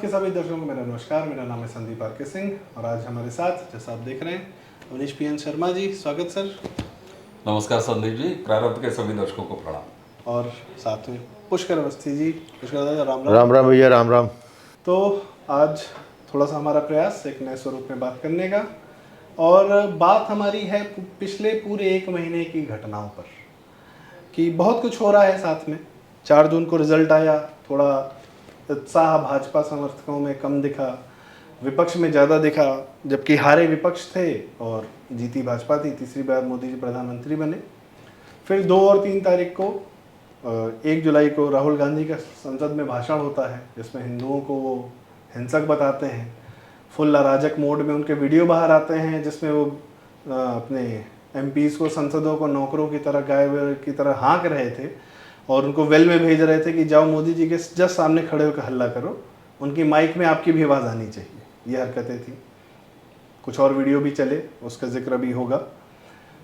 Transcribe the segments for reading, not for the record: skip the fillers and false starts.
के सभी दर्शकों को मेरा नमस्कार। मेरा नाम है संदीप आर.के. सिंह और आज हमारे साथ जैसा आप देख रहे हैं अवनीश पी.एन. शर्मा जी। स्वागत सर। नमस्कार संदीप जी, प्रारंभ के सभी दर्शकों को प्रणाम। और साथ में पुष्कर अवस्थी जी। पुष्कर दादा राम राम। राम राम भैया, राम राम। तो आज थोड़ा सा हमारा प्रयास एक नए स्वरूप में बात करने का, और बात हमारी है पिछले पूरे एक महीने की घटनाओं पर कि बहुत कुछ हो रहा है साथ में। 4 जून को रिजल्ट आया, थोड़ा उत्साह भाजपा समर्थकों में कम दिखा, विपक्ष में ज़्यादा दिखा, जबकि हारे विपक्ष थे और जीती भाजपा थी। तीसरी बार मोदी जी प्रधानमंत्री बने। फिर 2 और 3 तारीख को 1 जुलाई को राहुल गांधी का संसद में भाषण होता है जिसमें हिंदुओं को वो हिंसक बताते हैं। फुल अराजक मोड में उनके वीडियो बाहर आते हैं जिसमें वो अपने एमपीज़ को, संसदों को नौकरों की तरह, गाय की तरह हाँक रहे थे और उनको वेल में भेज रहे थे कि जाओ मोदी जी के जस्ट सामने खड़े होकर हल्ला करो, उनकी माइक में आपकी भी आवाज़ आनी चाहिए। ये हरकतें थी। कुछ और वीडियो भी चले, उसका जिक्र भी होगा।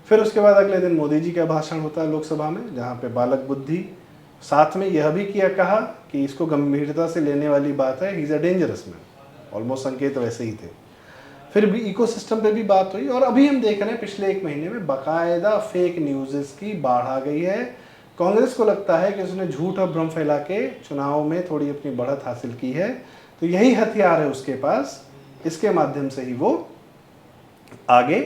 फिर उसके बाद अगले दिन मोदी जी का भाषण होता है लोकसभा में, जहाँ पे बालक बुद्धि साथ में यह भी कहा कि इसको गंभीरता से लेने वाली बात है, he is a dangerous man. Almost संकेत वैसे ही थे। फिर भी इकोसिस्टम पे भी बात हुई और अभी हम देख रहे हैं पिछले एक महीने में बाकायदा फेक न्यूज़ की बाढ़ आ गई है। कांग्रेस को लगता है कि उसने झूठ और भ्रम फैला के चुनाव में थोड़ी अपनी बढ़त हासिल की है, तो यही हथियार है उसके पास। इसके माध्यम से ही वो आगे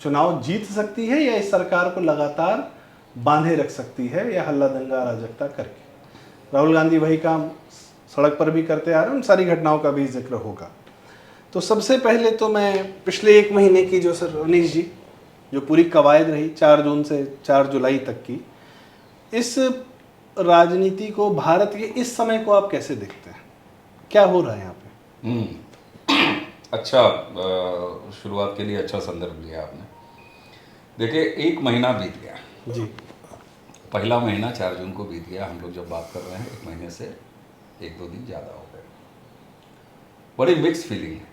चुनाव जीत सकती है या इस सरकार को लगातार बांधे रख सकती है, या हल्ला दंगा अराजकता करके। राहुल गांधी वही काम सड़क पर भी करते आ रहे हैं। उन सारी घटनाओं का भी जिक्र होगा। तो सबसे पहले तो मैं पिछले एक महीने की जो सर अवनीश जी जो पूरी कवायद रही 4 जून से 4 जुलाई तक की, इस राजनीति को, भारत के इस समय को आप कैसे देखते हैं? क्या हो रहा है यहाँ पे? अच्छा, शुरुआत के लिए अच्छा संदर्भ लिया आपने। देखिए, एक महीना बीत गया जी। पहला महीना 4 जून को बीत गया। हम लोग जब बात कर रहे हैं एक महीने से 1-2 दिन ज़्यादा हो गए। बड़ी मिक्स फीलिंग है।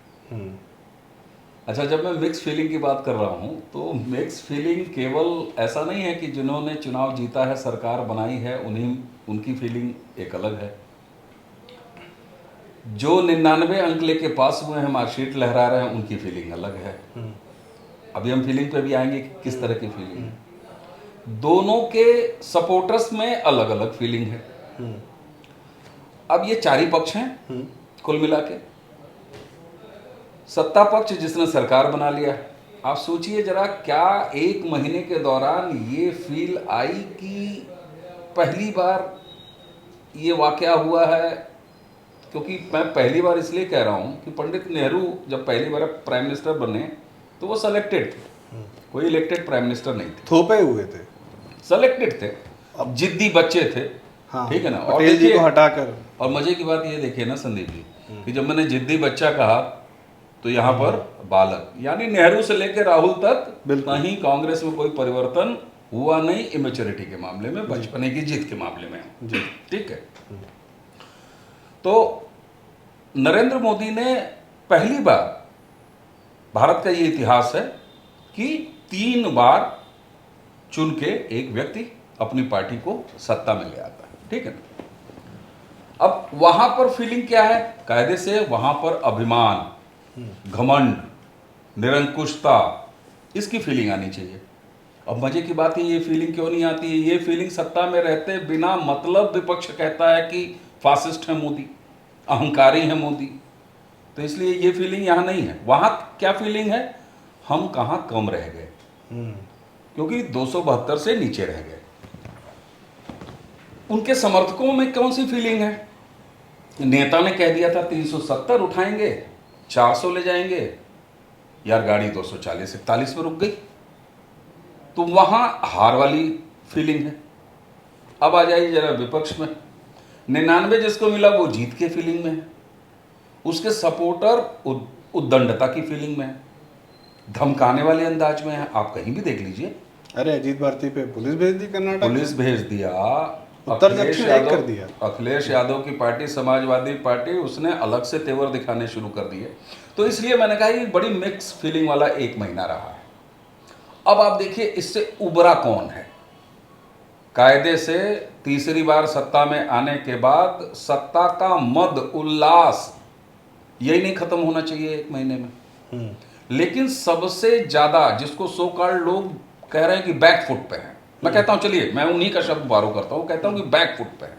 अच्छा, जब मैं मिक्स फीलिंग की बात कर रहा हूँ तो मिक्स फीलिंग केवल ऐसा नहीं है कि जिन्होंने चुनाव जीता है, सरकार बनाई है, उनकी फीलिंग एक अलग है। जो 99 अंक लेके पास हुए हैं, मार्कशीट लहरा रहे हैं, उनकी फीलिंग अलग है। अभी हम फीलिंग पे भी आएंगे कि किस तरह की फीलिंग है। दोनों के सपोर्टर्स में अलग अलग फीलिंग है। अब ये 4 ही पक्ष हैं कुल मिला के। सत्ता पक्ष जिसने सरकार बना लिया, आप सोचिए जरा, क्या एक महीने के दौरान ये फील आई कि पहली बार ये वाकया हुआ है? क्योंकि मैं पहली बार इसलिए कह रहा हूँ कि पंडित नेहरू जब पहली बार प्राइम मिनिस्टर बने तो वो सेलेक्टेड थे, कोई इलेक्टेड प्राइम मिनिस्टर नहीं थे, थोपे हुए थे, सेलेक्टेड थे। अब जिद्दी बच्चे थे। हाँ, ठीक है ना। और पटेल जी को हटाकर। और मजे की बात ये देखिए ना संदीप जी, कि जब मैंने जिद्दी बच्चा कहा तो यहाँ पर बालक, यानी नेहरू से लेकर राहुल तक कहीं कांग्रेस में कोई परिवर्तन हुआ नहीं। इमेच्योरिटी के मामले में, बचपने की जिद के मामले में। ठीक है। तो नरेंद्र मोदी ने पहली बार, भारत का ये इतिहास है कि 3 बार चुन के एक व्यक्ति अपनी पार्टी को सत्ता में ले आता है। ठीक है ना। अब वहां पर फीलिंग क्या है? कायदे से वहां पर अभिमान, घमंड, निरंकुशता, इसकी फीलिंग आनी चाहिए। अब मजे की बात है, ये फीलिंग क्यों नहीं आती है? ये फीलिंग सत्ता में रहते बिना मतलब विपक्ष कहता है कि फासिस्ट है मोदी, अहंकारी है मोदी, तो इसलिए ये फीलिंग यहां नहीं है। वहां क्या फीलिंग है? हम कहां कम रह गए, क्योंकि 272 से नीचे रह गए। उनके समर्थकों में कौन सी फीलिंग है? नेता ने कह दिया था 370 उठाएंगे, 400 ले जाएंगे, यार गाड़ी 240-41 में रुक गई, तो वहां हार वाली फीलिंग है। अब आ जाइए जरा विपक्ष में। 99 जिसको मिला वो जीत के फीलिंग में है, उसके सपोर्टर उद्दंडता की फीलिंग में है, धमकाने वाले अंदाज में है। आप कहीं भी देख लीजिए। अरे अजीत भारती पे पुलिस भेज दी, कर्नाटक पुलिस भेज दिया, उत्तर दक्षिण एक कर दिया। अखिलेश यादव की पार्टी, समाजवादी पार्टी, उसने अलग से तेवर दिखाने शुरू कर दिए। तो इसलिए मैंने कहा ये बड़ी मिक्स फीलिंग वाला एक महीना रहा है। अब आप देखिए इससे उबरा कौन है। कायदे से तीसरी बार सत्ता में आने के बाद सत्ता का मद, उल्लास यही नहीं खत्म होना चाहिए 1 महीने में? लेकिन सबसे ज्यादा जिसको सो कॉल्ड लोग कह रहे हैं कि बैक फुट पे है, मैं कहता हूं चलिए मैं उन्हीं का शब्द बारो करता हूं, कहता हूं कि बैक फुट पे है।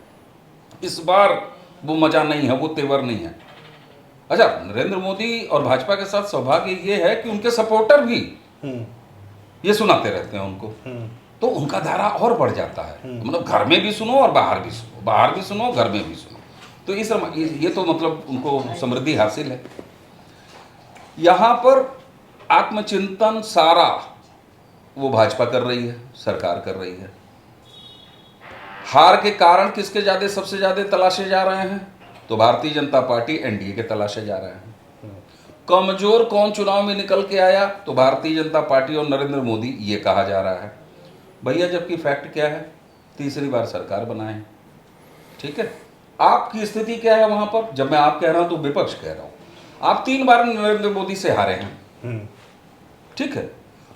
इस बार वो मजा नहीं है, वो तेवर नहीं है। अच्छा, नरेंद्र मोदी और भाजपा के साथ सौभाग्य ये है कि उनके सपोर्टर भी ये सुनाते रहते हैं उनको, तो उनका धारा और बढ़ जाता है। मतलब घर में भी सुनो और बाहर भी सुनो, बाहर भी सुनो घर में भी सुनो, तो ये तो मतलब उनको समृद्धि हासिल है। यहां पर आत्मचिंतन सारा वो भाजपा कर रही है, सरकार कर रही है। हार के कारण किसके सबसे ज्यादा तलाशे जा रहे हैं? तो भारतीय जनता पार्टी एनडीए के तलाशे जा रहे हैं। कमजोर कौन चुनाव में निकल के आया? तो भारतीय जनता पार्टी और नरेंद्र मोदी, ये कहा जा रहा है भैया, जबकि फैक्ट क्या है? तीसरी बार सरकार बनाए, ठीक है। आपकी स्थिति क्या है वहां पर? जब मैं आप कह रहा हूं तो विपक्ष कह रहा हूं। आप 3 बार नरेंद्र मोदी से हारे हैं, ठीक है।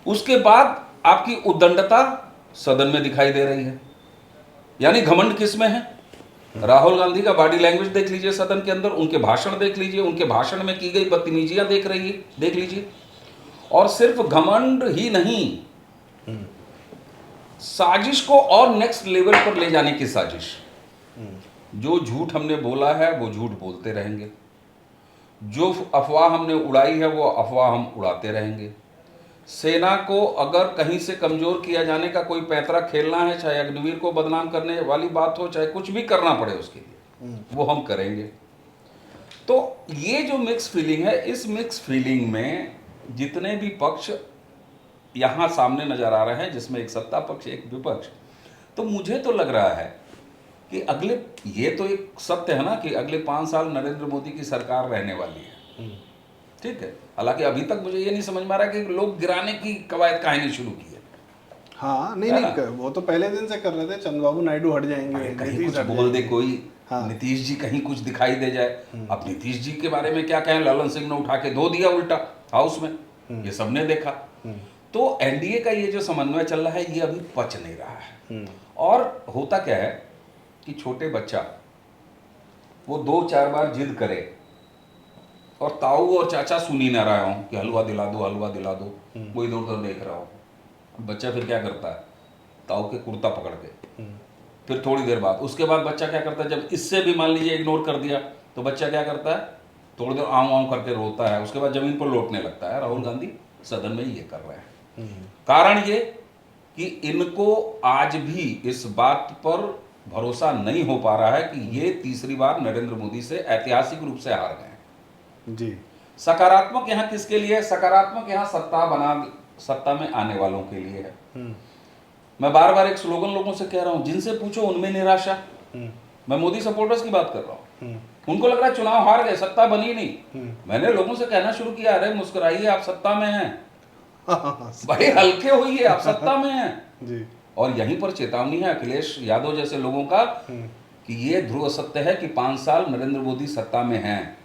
उसके बाद आपकी उद्दंडता सदन में दिखाई दे रही है, यानी घमंड किस में है? राहुल गांधी का बॉडी लैंग्वेज देख लीजिए सदन के अंदर, उनके भाषण देख लीजिए, उनके भाषण में की गई बदतमीजियां देख लीजिए। और सिर्फ घमंड ही नहीं, साजिश को और नेक्स्ट लेवल पर ले जाने की साजिश। जो झूठ हमने बोला है वो झूठ बोलते रहेंगे, जो अफवाह हमने उड़ाई है वो अफवाह हम उड़ाते रहेंगे। सेना को अगर कहीं से कमजोर किया जाने का कोई पैंतरा खेलना है, चाहे अग्निवीर को बदनाम करने वाली बात हो, चाहे कुछ भी करना पड़े उसके लिए, वो हम करेंगे। तो ये जो मिक्स फीलिंग है, इस मिक्स फीलिंग में जितने भी पक्ष यहां सामने नजर आ रहे हैं, जिसमें एक सत्ता पक्ष एक विपक्ष, तो मुझे तो लग रहा है कि अगले, ये तो एक सत्य है ना कि अगले 5 साल नरेंद्र मोदी की सरकार रहने वाली है, ठीक है। हालांकि अभी तक मुझे ये नहीं समझ में आ रहा कि लोग गिराने की कवायद कहानी शुरू की है। हाँ नहीं, वो तो पहले दिन से कर रहे थे, चंद्रबाबू नायडू हट जाएंगे, कहीं कुछ बोल दे कोई, हाँ। नीतीश जी कहीं कुछ दिखाई दे जाए। अब नीतीश जी के बारे में क्या कहें, ललन सिंह ने उठा के धो दिया उल्टा हाउस में, ये सबने देखा। तो एनडीए का ये जो समन्वय चल रहा है ये अभी पच नहीं रहा है। और होता क्या है कि छोटे बच्चा वो 2-4 बार जिद करे और ताऊ और चाचा सुन ही ना रहा हूं कि हलवा दिला दो हलवा दिला दो, वो इधर उधर देख रहा हो। बच्चा फिर क्या करता है, ताऊ के कुर्ता पकड़ के, फिर थोड़ी देर बाद उसके बाद बच्चा क्या करता है, जब इससे भी मान लीजिए इग्नोर कर दिया तो बच्चा क्या करता है, थोड़ी देर आऊं आऊं करके रोता है, उसके बाद जमीन पर लौटने लगता है। राहुल गांधी सदन में ये कर रहे हैं। कारण ये कि इनको आज भी इस बात पर भरोसा नहीं हो पा रहा है कि ये तीसरी बार नरेंद्र मोदी से ऐतिहासिक रूप से हार गए जी। सकारात्मक यहाँ किसके लिए है? सकारात्मक यहाँ सत्ता में आने वालों के लिए है। मैं बार बार एक स्लोगन लोगों से कह रहा हूं, जिनसे पूछो उनमें निराशा। मैं मोदी सपोर्टर्स की बात कर रहा हूं, उनको लग रहा है चुनाव हार गए, सत्ता बनी नहीं। मैंने लोगों से कहना शुरू किया, अरे मुस्कुराइए, आप सत्ता में हैं, बड़े हल्के होइए, आप सत्ता में हैं जी। और यहीं पर चेतावनी है अखिलेश यादव जैसे लोगों का कि ये ध्रुव सत्य है कि 5 साल नरेंद्र मोदी सत्ता में हैं।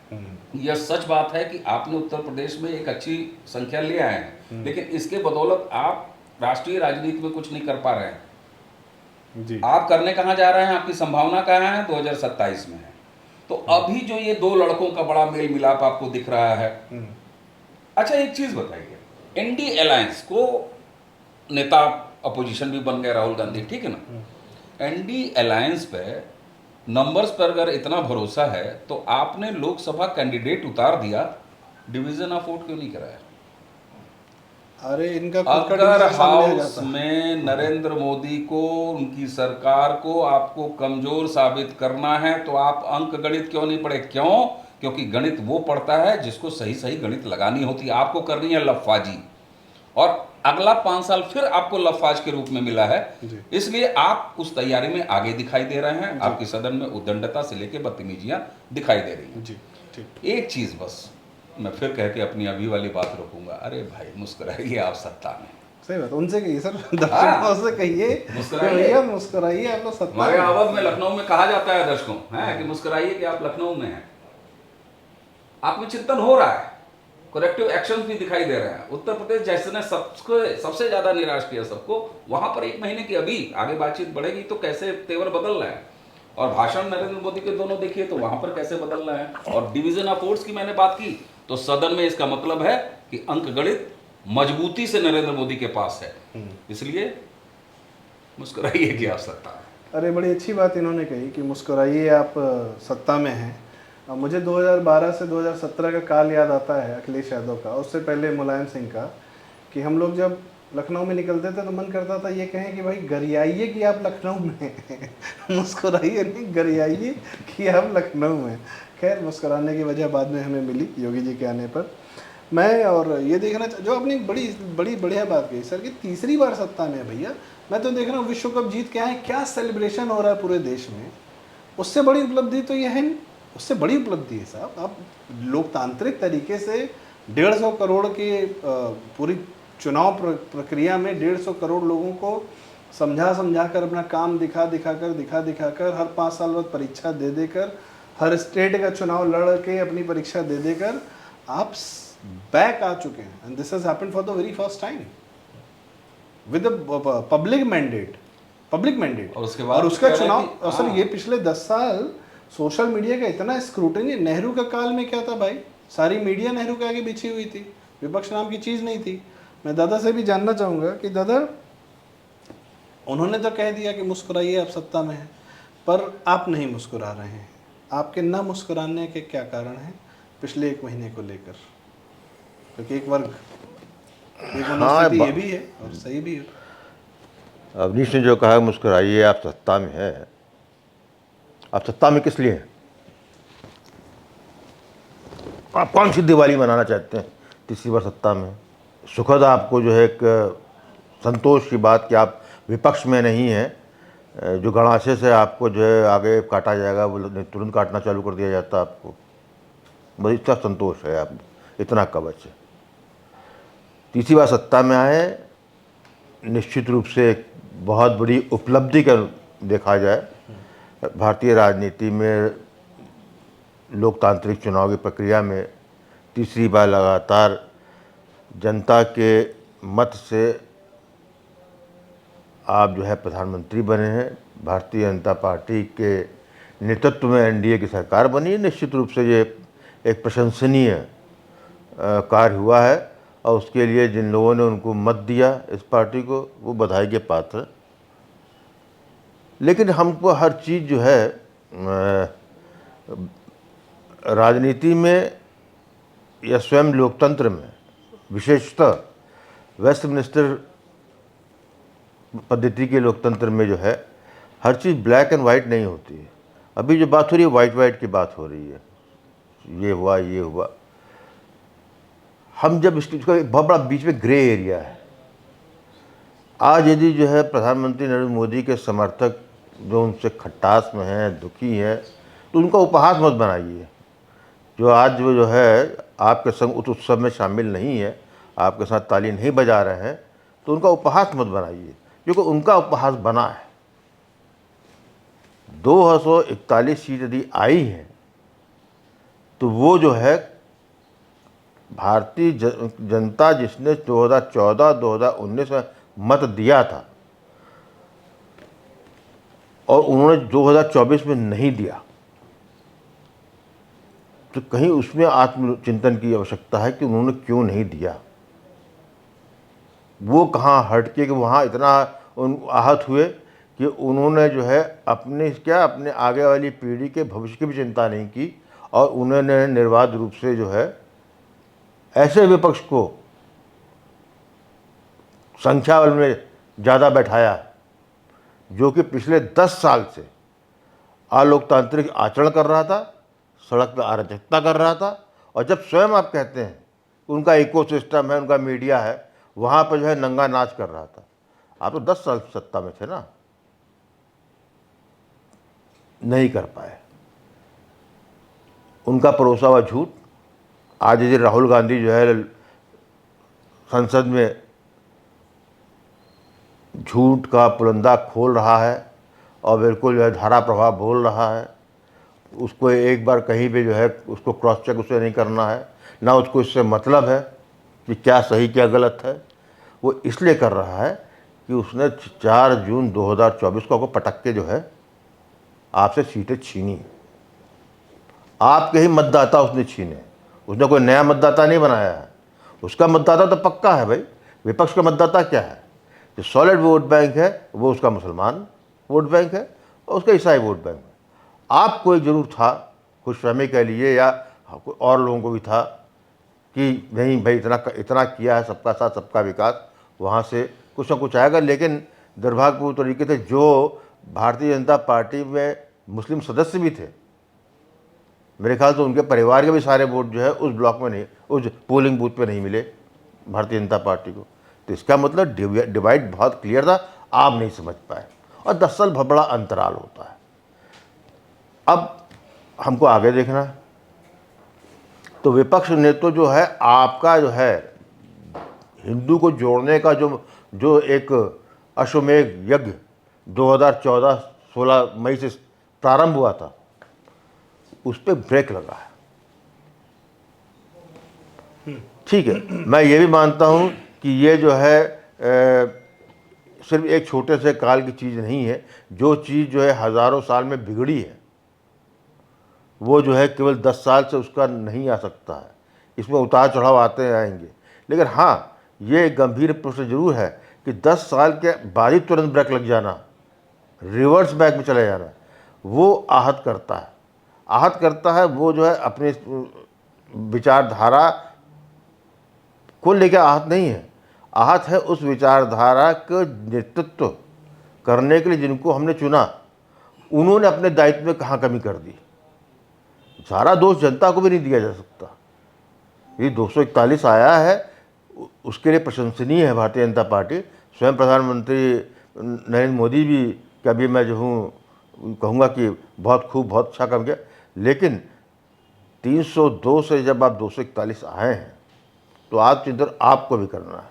यह सच बात है कि आपने उत्तर प्रदेश में एक अच्छी संख्या ले आए हैं, लेकिन इसके बदौलत आप राष्ट्रीय राजनीति में कुछ नहीं कर पा रहे हैं जी। आप करने कहां जा रहे हैं, आपकी संभावना कहां है? 2027 में है। तो अभी जो ये 2 लड़कों का बड़ा मेल मिलाप आपको दिख रहा है। अच्छा एक चीज बताइए, एनडी अलायंस को नेता अपोजिशन भी बन गए राहुल गांधी, ठीक है ना। एनडी अलायंस पे नंबर्स पर अगर इतना भरोसा है तो आपने लोकसभा कैंडिडेट उतार दिया, डिवीजन ऑफ वोट क्यों नहीं कराया? अरे इनका अगर हाउस में नरेंद्र मोदी को, उनकी सरकार को आपको कमजोर साबित करना है तो आप अंक गणित क्यों नहीं पढ़े? क्यों? क्योंकि गणित वो पढ़ता है जिसको सही सही गणित लगानी होती है। आपको करनी है लफाजी, और अगला 5 साल फिर आपको लफाज के रूप में मिला है, इसलिए आप उस तैयारी में आगे दिखाई दे रहे हैं। आपकी सदन में उद्दंडता से लेकर बदतमीजियां दिखाई दे रही हैं जी। ठीक। एक चीज बस मैं फिर कह के अपनी अभी वाली बात रखूंगा, अरे भाई मुस्कुराइए, आप सत्ता में। सही बात, उनसे कहिए सर, दर्शकों से कहिए मुस्कुराइए, मुस्कुराइए, आप लोग सत्ता। हमारे आवाज में लखनऊ में कहा जाता है दर्शकों है कि मुस्कुराइए कि आप लखनऊ में हैं। आत्मचिंतन हो रहा है, करेक्टिव एक्शंस भी दिखाई दे रहे हैं। उत्तर प्रदेश जिसने सबसे ज्यादा निराश किया सबको, वहां पर 1 महीने की अभी आगे बातचीत बढ़ेगी तो कैसे तेवर बदल रहा है। और भाषण नरेंद्र मोदी के दोनों देखिए तो वहां पर कैसे बदलना है। और डिवीजन ऑफ वोट्स की मैंने बात की तो सदन में इसका मतलब है कि अंक गणित मजबूती से नरेंद्र मोदी के पास है, इसलिए मुस्कुराइए की आवश्यकता है। अरे बड़ी अच्छी बात इन्होंने कही कि मुस्कुराइए, आप सत्ता में हैं। मुझे 2012 से 2017 का काल याद आता है अखिलेश यादव का, उससे पहले मुलायम सिंह का, कि हम लोग जब लखनऊ में निकलते थे तो मन करता था ये कहें कि भाई गरियाइए कि आप लखनऊ में हैं। मुस्कुराइए नहीं, गरियाइए कि आप लखनऊ में। खैर, मुस्कुराने की वजह बाद में हमें मिली योगी जी के आने पर। मैं और ये देखना जो आपने एक बड़ी बड़ी बढ़िया बात कही सर, कि तीसरी बार सत्ता में है भैया। मैं तो देख रहा हूँ विश्व कप जीत के आए, क्या सेलिब्रेशन हो रहा है पूरे देश में। उससे बड़ी उपलब्धि तो यह है नहीं, उससे बड़ी उपलब्धि है साहब, आप लोकतांत्रिक तरीके से 150 करोड़ के पूरी चुनाव प्रक्रिया में 150 करोड़ लोगों को समझा कर अपना काम दिखा कर हर 5 साल बाद परीक्षा दे देकर, हर स्टेट का चुनाव लड़ के अपनी परीक्षा दे देकर आप बैक आ चुके हैं। And this has happened for the very first time with public mandate. और उसके बाद और उसका कह रहे हैं चुनाव, कि- और सर हाँ। ये पिछले 10 साल सोशल मीडिया का इतना स्क्रूटनी। नेहरू का काल में क्या था भाई, सारी मीडिया नेहरू के आगे बिछी हुई थी, विपक्ष नाम की चीज़ नहीं थी। मैं दादा से भी जानना चाहूँगा कि दादा, उन्होंने तो कह दिया कि मुस्कुराइए आप सत्ता में हैं, पर आप नहीं मुस्कुरा रहे हैं। आपके ना मुस्कुराने के क्या कारण हैं पिछले 1 महीने को लेकर? क्योंकि एक वर्ग, एक मनोस्थिति ये भी है और सही भी है। अवनीश ने जो कहा मुस्कुराइए आप सत्ता में है, आप सत्ता में किस लिए हैं? आप कौन सी दिवाली मनाना चाहते हैं तीसरी बार सत्ता में? सुखद आपको जो है एक संतोष की बात कि आप विपक्ष में नहीं हैं, जो गणाशे से आपको जो है आगे काटा जाएगा वो तुरंत काटना चालू कर दिया जाता है आपको, बस इतना संतोष है, आप इतना कवच है। तीसरी बार सत्ता में आए, निश्चित रूप से एक बहुत बड़ी उपलब्धि का देखा जाए भारतीय राजनीति में। लोकतांत्रिक चुनाव की प्रक्रिया में तीसरी बार लगातार जनता के मत से आप जो है प्रधानमंत्री बने हैं, भारतीय जनता पार्टी के नेतृत्व में एनडीए की सरकार बनी है। निश्चित रूप से ये एक प्रशंसनीय कार्य हुआ है और उसके लिए जिन लोगों ने उनको मत दिया इस पार्टी को, वो बधाई के पात्र हैं। लेकिन हमको हर चीज़ जो है राजनीति में या स्वयं लोकतंत्र में, विशेषतः वेस्टमिनिस्टर पद्धति के लोकतंत्र में जो है हर चीज़ ब्लैक एंड वाइट नहीं होती है। अभी जो बात हो रही है वाइट की बात हो रही है, ये हुआ ये हुआ। हम जब इसका एक बहुत बड़ा बीच में ग्रे एरिया है। आज यदि जो है प्रधानमंत्री नरेंद्र मोदी के समर्थक जो उनसे खट्टास में हैं, दुखी हैं, तो उनका उपहास मत बनाइए। जो आज वो जो है आपके संग उस उत्सव में शामिल नहीं है, आपके साथ ताली नहीं बजा रहे हैं, तो उनका उपहास मत बनाइए, क्योंकि उनका उपहास बना है। 241 सीट यदि आई हैं तो वो जो है भारतीय जनता जिसने 2014-2019 में मत दिया था और उन्होंने 2024 में नहीं दिया, तो कहीं उसमें आत्मचिंतन की आवश्यकता है कि उन्होंने क्यों नहीं दिया। वो कहाँ हट के कि वहाँ इतना आहत हुए कि उन्होंने जो है अपने आगे वाली पीढ़ी के भविष्य की भी चिंता नहीं की और उन्होंने निर्बाध रूप से जो है ऐसे विपक्ष को संख्या बल में ज़्यादा बैठाया जो कि पिछले 10 साल से अलोकतांत्रिक आचरण कर रहा था, सड़क पर अराजकता कर रहा था। और जब स्वयं आप कहते हैं उनका इकोसिस्टम है, उनका मीडिया है, वहाँ पर जो है नंगा नाच कर रहा था। आप तो 10 साल सत्ता में थे ना, नहीं कर पाए। उनका परोसा हुआ झूठ आज यदि राहुल गांधी जो है संसद में झूठ का पुलंदा खोल रहा है और बिल्कुल जो है धारा प्रभाव बोल रहा है, उसको एक बार कहीं पे जो है उसको क्रॉस चेक उसे नहीं करना है, ना उसको इससे मतलब है कि क्या सही क्या गलत है। वो इसलिए कर रहा है कि उसने 4 जून 2024 को पटक के जो है आपसे सीटें छीनी, आपके ही मतदाता उसने छीने। उसने कोई नया मतदाता नहीं बनाया है, उसका मतदाता तो पक्का है भाई। विपक्ष का मतदाता क्या है? जो सॉलिड वोट बैंक है वो उसका मुसलमान वोट बैंक है और उसका ईसाई वोट बैंक है। आपको एक जरूर था, खुशफहमी के लिए या और लोगों को भी था कि नहीं भाई इतना इतना किया है, सबका साथ सबका विकास, वहाँ से कुछ ना कुछ आएगा। लेकिन दुर्भाग्यपूर्ण तरीके से जो भारतीय जनता पार्टी में मुस्लिम सदस्य भी थे, मेरे ख्याल से उनके परिवार के भी सारे वोट जो है उस ब्लॉक में नहीं, उस पोलिंग बूथ पे नहीं मिले भारतीय जनता पार्टी को। तो इसका मतलब डिवाइड बहुत क्लियर था, आप नहीं समझ पाए और 10 साल बहुत बड़ा अंतराल होता है। अब हमको आगे देखना है। तो विपक्ष ने तो जो है आपका जो है हिंदू को जोड़ने का जो एक अश्वमेध यज्ञ 2014-16 मई से प्रारंभ हुआ था, उस पर ब्रेक लगा है। ठीक है, मैं ये भी मानता हूँ कि ये जो है सिर्फ एक छोटे से काल की चीज़ नहीं है। जो चीज़ जो है हज़ारों साल में बिगड़ी है वो जो है केवल 10 साल से उसका नहीं आ सकता है। इसमें उतार चढ़ाव आते आएंगे, लेकिन हाँ ये गंभीर प्रश्न जरूर है कि 10 साल के बाद ही तुरंत ब्रेक लग जाना, रिवर्स बैक में चले जाना, वो आहत करता है। आहत करता है वो जो है अपनी विचारधारा को लेकर आहत नहीं है, आहत है उस विचारधारा का नेतृत्व करने के लिए जिनको हमने चुना, उन्होंने अपने दायित्व में कहाँ कमी कर दी। सारा दोष जनता को भी नहीं दिया जा सकता। ये 241 आया है उसके लिए प्रशंसनीय है भारतीय जनता पार्टी। स्वयं प्रधानमंत्री नरेंद्र मोदी भी कभी मैं जो हूँ कहूँगा कि बहुत खूब, बहुत अच्छा काम किया। लेकिन 302 से जब आप 241 आए हैं तो आप चिंतन आपको भी करना है।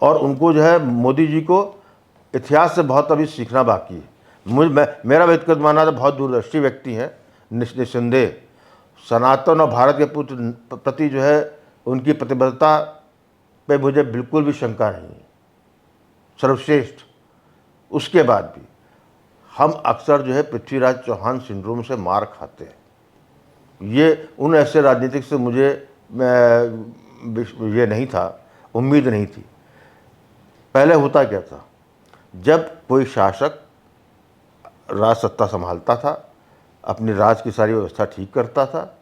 और उनको जो है मोदी जी को इतिहास से बहुत अभी सीखना बाकी है। मेरा व्यक्तिगत मानना था बहुत दूरदर्शी व्यक्ति हैं, निस्संदेह। सनातन और भारत के प्रति जो है उनकी प्रतिबद्धता पे मुझे बिल्कुल भी शंका नहीं है, सर्वश्रेष्ठ। उसके बाद भी हम अक्सर जो है पृथ्वीराज चौहान सिंड्रोम से मार खाते हैं। ये उन ऐसे राजनीतिक से मुझे ये नहीं था, उम्मीद नहीं थी। पहले होता क्या था, जब कोई शासक राज सत्ता संभालता था, अपनी राज की सारी व्यवस्था ठीक करता था,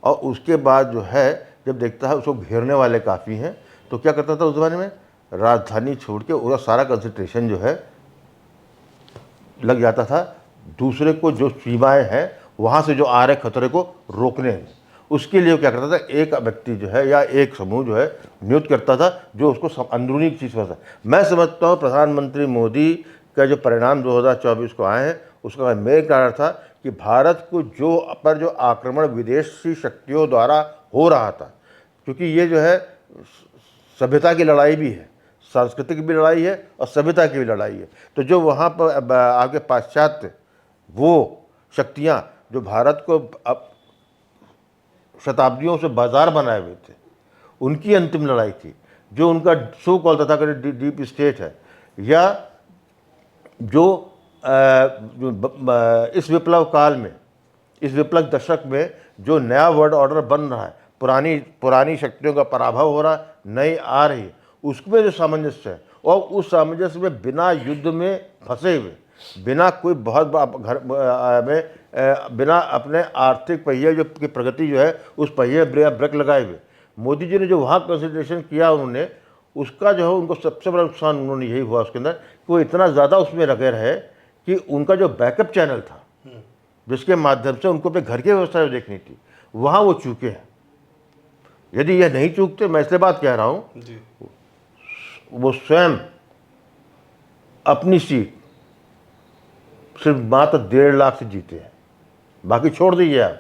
और उसके बाद जो है जब देखता है उसको घेरने वाले काफ़ी हैं, तो क्या करता था उस ज़माने में, राजधानी छोड़ के उसका सारा कंसंट्रेशन जो है लग जाता था दूसरे को जो सीमाएं हैं वहाँ से जो आ रहे खतरे को रोकने में। उसके लिए क्या करता था, एक व्यक्ति जो है या एक समूह जो है नियुक्त करता था जो उसको अंदरूनी चीज़ पर। मैं समझता हूँ प्रधानमंत्री मोदी का जो परिणाम 2024 को आए हैं उसका मेन कारण था कि भारत को जो आक्रमण विदेशी शक्तियों द्वारा हो रहा था, क्योंकि ये जो है सभ्यता की लड़ाई भी है, सांस्कृतिक भी लड़ाई है और सभ्यता की भी लड़ाई है। तो जो वहाँ पर आगे पाश्चात्य वो शक्तियाँ जो भारत को अब शताब्दियों से बाजार बनाए हुए थे, उनकी अंतिम लड़ाई थी। जो उनका सो कॉल तथाकथित डीप स्टेट है, या जो इस विप्लव काल में, इस विप्लव दशक में जो नया वर्ल्ड ऑर्डर बन रहा है, पुरानी शक्तियों का पराभव हो रहा है, नई आ रही है, उसमें जो सामंजस्य है, और उस सामंजस्य में बिना युद्ध में फंसे हुए, बिना कोई बहुत घर में बिना अपने आर्थिक पहिए जो की प्रगति जो है उस पहिए ब्रेक लगाए हुए मोदी जी ने जो वहाँ कंसंट्रेशन किया उन्होंने, उसका जो है उनको सबसे बड़ा नुकसान उन्होंने यही हुआ उसके अंदर कि वो इतना ज़्यादा उसमें लगे रहे कि उनका जो बैकअप चैनल था जिसके माध्यम से उनको अपने घर की व्यवस्था देखनी थी, वहाँ वो चूके हैं। यदि यह नहीं चूकते, मैं इसलिए बात कह रहा हूँ, वो स्वयं अपनी सीट सिर्फ मात्र 1.5 लाख से जीते हैं, बाकी छोड़ दीजिए आप।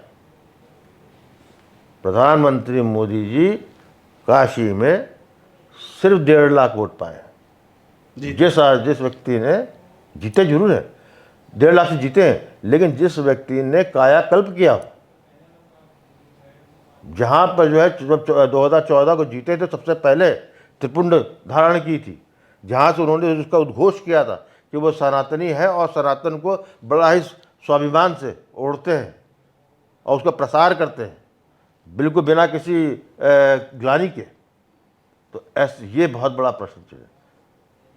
प्रधानमंत्री मोदी जी काशी में सिर्फ 1.5 लाख वोट पाए हैं। जिस व्यक्ति ने जीते जरूर है, 1.5 लाख से जीते हैं, लेकिन जिस व्यक्ति ने कायाकल्प किया, जहां पर जो है 2014 को जीते थे, सबसे पहले त्रिपुंड धारण की थी, जहां से उन्होंने उसका उद्घोष किया था कि वो सनातनी है और सनातन को बड़ा ही स्वाभिमान से ओढ़ते हैं और उसका प्रसार करते हैं, बिल्कुल बिना किसी ग्लानि के, तो ऐसे ये बहुत बड़ा प्रश्न है।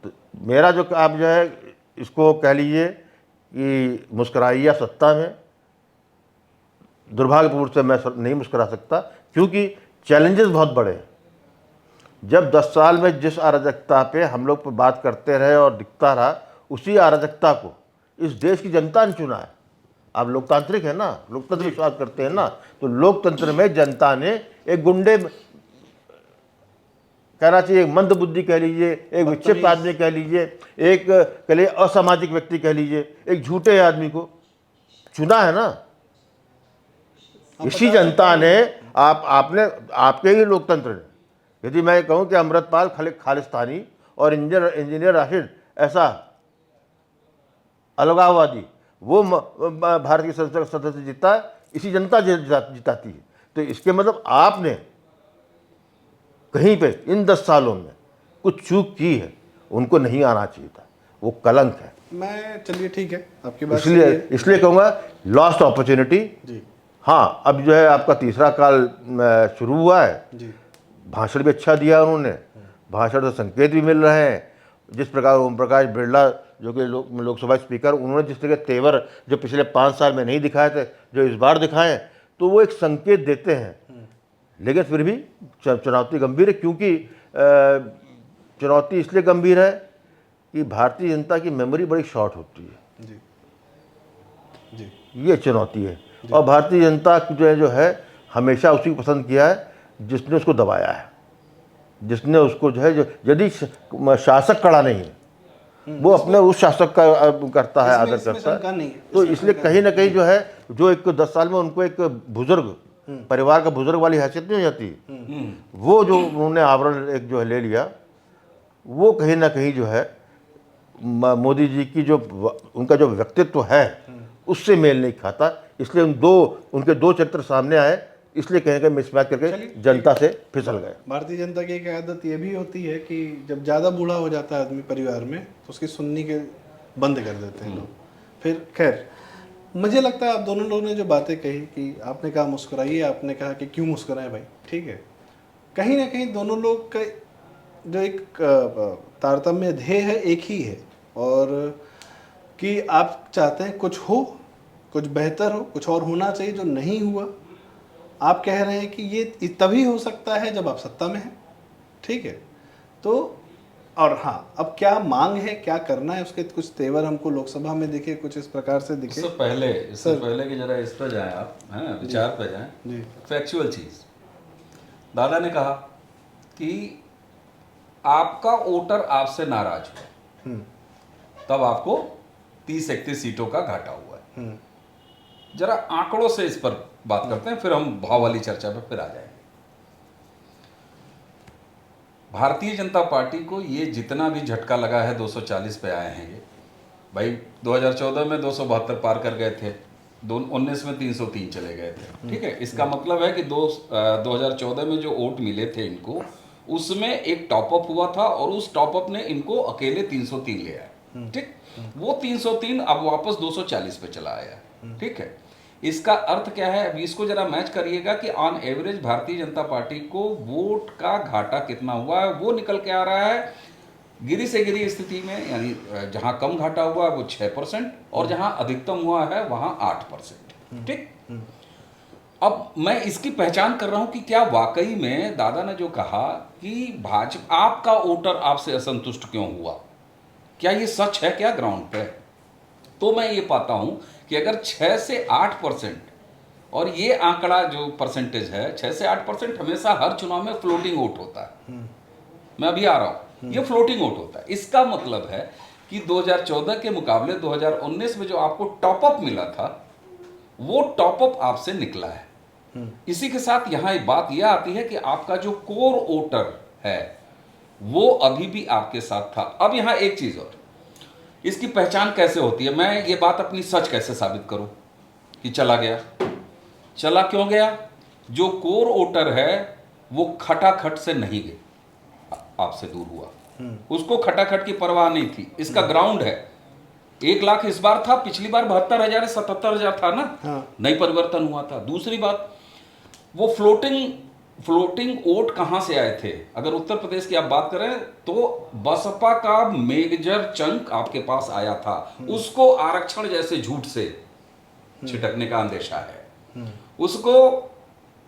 तो मेरा जो आप जो है इसको कह लीजिए कि मुस्कुराइए सत्ता में, दुर्भाग्यपूर्ण से मैं नहीं मुस्कुरा सकता, क्योंकि चैलेंजेस बहुत बड़े हैं। जब 10 साल में जिस अराजकता पे हम लोग बात करते रहे और दिखता रहा, उसी अराजकता को इस देश की जनता ने चुना है। आप लोकतांत्रिक है ना, लोकतंत्र विश्वास करते हैं ना, तो लोकतंत्र में जनता ने एक गुंडे कहना चाहिए, एक मंद बुद्धि कह लीजिए, एक विक्षिप्त आदमी कह लीजिए, एक कह लीजिए असामाजिक व्यक्ति कह लीजिए, एक झूठे आदमी को चुना है ना। इसी जनता ने आपके ही लोकतंत्र ने, यदि मैं कहूं कि अमृतपाल खालिस्तानी और इंजीनियर राशिद ऐसा अलगाववादी, वो भारतीय संसद का सदस्य जीता है, इसी जनता जिताती है। तो इसके मतलब आपने कहीं पे इन 10 सालों में कुछ चूक की है, उनको नहीं आना चाहिए था, वो कलंक है। मैं चलिए ठीक है, आपकी बात इसलिए कहूँगा लॉस्ट अपॉर्चुनिटी जी। हाँ, अब जो है आपका तीसरा काल शुरू हुआ है जी। भाषण भी अच्छा दिया उन्होंने, भाषण से संकेत भी मिल रहे हैं। जिस प्रकार ओम प्रकाश बिरला जो कि लोकसभा स्पीकर, उन्होंने जिस तरह के तेवर जो पिछले 5 साल में नहीं दिखाए थे, जो इस बार दिखाएं, तो वो एक संकेत देते हैं। लेकिन फिर भी चुनौती गंभीर है, क्योंकि चुनौती इसलिए गंभीर है कि भारतीय जनता की मेमोरी बड़ी शॉर्ट होती है। जी। जी। ये चुनौती है। और भारतीय जनता जो है हमेशा उसी को पसंद किया है जिसने उसको दबाया है, जिसने उसको जो है, यदि शासक कड़ा नहीं है, वो अपने उस शासक का करता है, आदर करता है। तो इसलिए कहीं ना कहीं जो है, जो एक 10 साल में उनको एक बुजुर्ग, परिवार का बुजुर्ग वाली हैसियत नहीं हो जाती, वो जो उन्होंने आवरण एक जो है ले लिया, वो कहीं ना कहीं जो है मोदी जी की जो उनका जो व्यक्तित्व है उससे मेल नहीं खाता। इसलिए उनके दो चरित्र सामने आए, इसलिए कहीं कहीं मिसमैच करके जनता से फिसल गए। भारतीय जनता की एक आदत ये भी होती है कि जब ज़्यादा बूढ़ा हो जाता है आदमी परिवार में, तो उसकी सुननी के बंद कर देते हैं लोग। फिर खैर, मुझे लगता है आप दोनों लोगों ने जो बातें कही कि आपने कहा मुस्कुराइए, आपने कहा कि क्यों मुस्कुराएं भाई, ठीक है, कहीं ना कहीं दोनों लोग का जो एक तारतम्य ध्येय है एक ही है, और कि आप चाहते हैं कुछ हो, कुछ बेहतर हो, कुछ और होना चाहिए जो नहीं हुआ। आप कह रहे हैं कि ये तभी हो सकता है जब आप सत्ता में हैं, ठीक है। तो और हाँ, अब क्या मांग है, क्या करना है, उसके कुछ तेवर हमको लोकसभा में दिखे, कुछ इस प्रकार से दिखे। इससे पहले कि जरा इस पर जाएं आप, हैं, विचार पे जाएं जी। फैक्चुअल चीज, दादा ने कहा कि आपका वोटर आपसे नाराज हो, तब आपको 30-31 सीटों का घाटा हुआ है। जरा आंकड़ों से इस पर बात करते हैं, फिर हम भाव वाली चर्चा पर फिर आ जाएंगे। भारतीय जनता पार्टी को ये जितना भी झटका लगा है, 240 पे आए हैं ये भाई। 2014 में 272 पार कर गए थे, 2019 में 303 चले गए थे, ठीक है। इसका मतलब है कि 2014 में जो वोट मिले थे इनको, उसमें एक टॉपअप हुआ था और उस टॉपअप ने इनको अकेले 303 ले आया, ठीक। वो 303 अब वापस 240 पे चला आया, ठीक है। इसका अर्थ क्या है, अभी इसको जरा मैच करिएगा कि on average Bharatiya Janata party को वोट का घाटा कितना हुआ है। वो निकल के आ रहा है गिरी से गिरी स्थिति में, यानी जहां कम घाटा हुआ है वो 6% और जहां अधिकतम हुआ है वहां 8%, ठीक। अब मैं इसकी पहचान कर रहा हूं कि क्या वाकई में दादा ने जो कहा कि भाजपा, आपका वोटर आपसे असंतुष्ट क्यों हुआ, क्या ये सच है क्या ग्राउंड पे? तो मैं ये पाता हूं कि अगर 6 से 8%, और ये आंकड़ा जो परसेंटेज है 6 से 8% हमेशा हर चुनाव में फ्लोटिंग वोट होता है। मैं अभी आ रहा हूं, ये फ्लोटिंग वोट होता है। इसका मतलब है कि 2014 के मुकाबले 2019 में जो आपको टॉपअप मिला था, वो टॉपअप आपसे निकला है। इसी के साथ यहां एक बात यह आती है कि आपका जो कोर वोटर है वो अभी भी आपके साथ था। अब यहां एक चीज और, इसकी पहचान कैसे होती है, मैं ये बात अपनी सच कैसे साबित करूं कि चला गया? चला क्यों गया? जो कोर वोटर है वो खटाखट से नहीं गए, आपसे दूर हुआ, उसको खटाखट की परवाह नहीं थी। इसका ग्राउंड है, 1 लाख इस बार था, पिछली बार 72,000 77,000 था ना। हाँ। नई परिवर्तन हुआ था। दूसरी बात, वो फ्लोटिंग वोट कहां से आए थे? अगर उत्तर प्रदेश की आप बात करें तो बसपा का मेजर चंक आपके पास आया था, उसको आरक्षण जैसे झूठ से छिटकने का अंदेशा है, उसको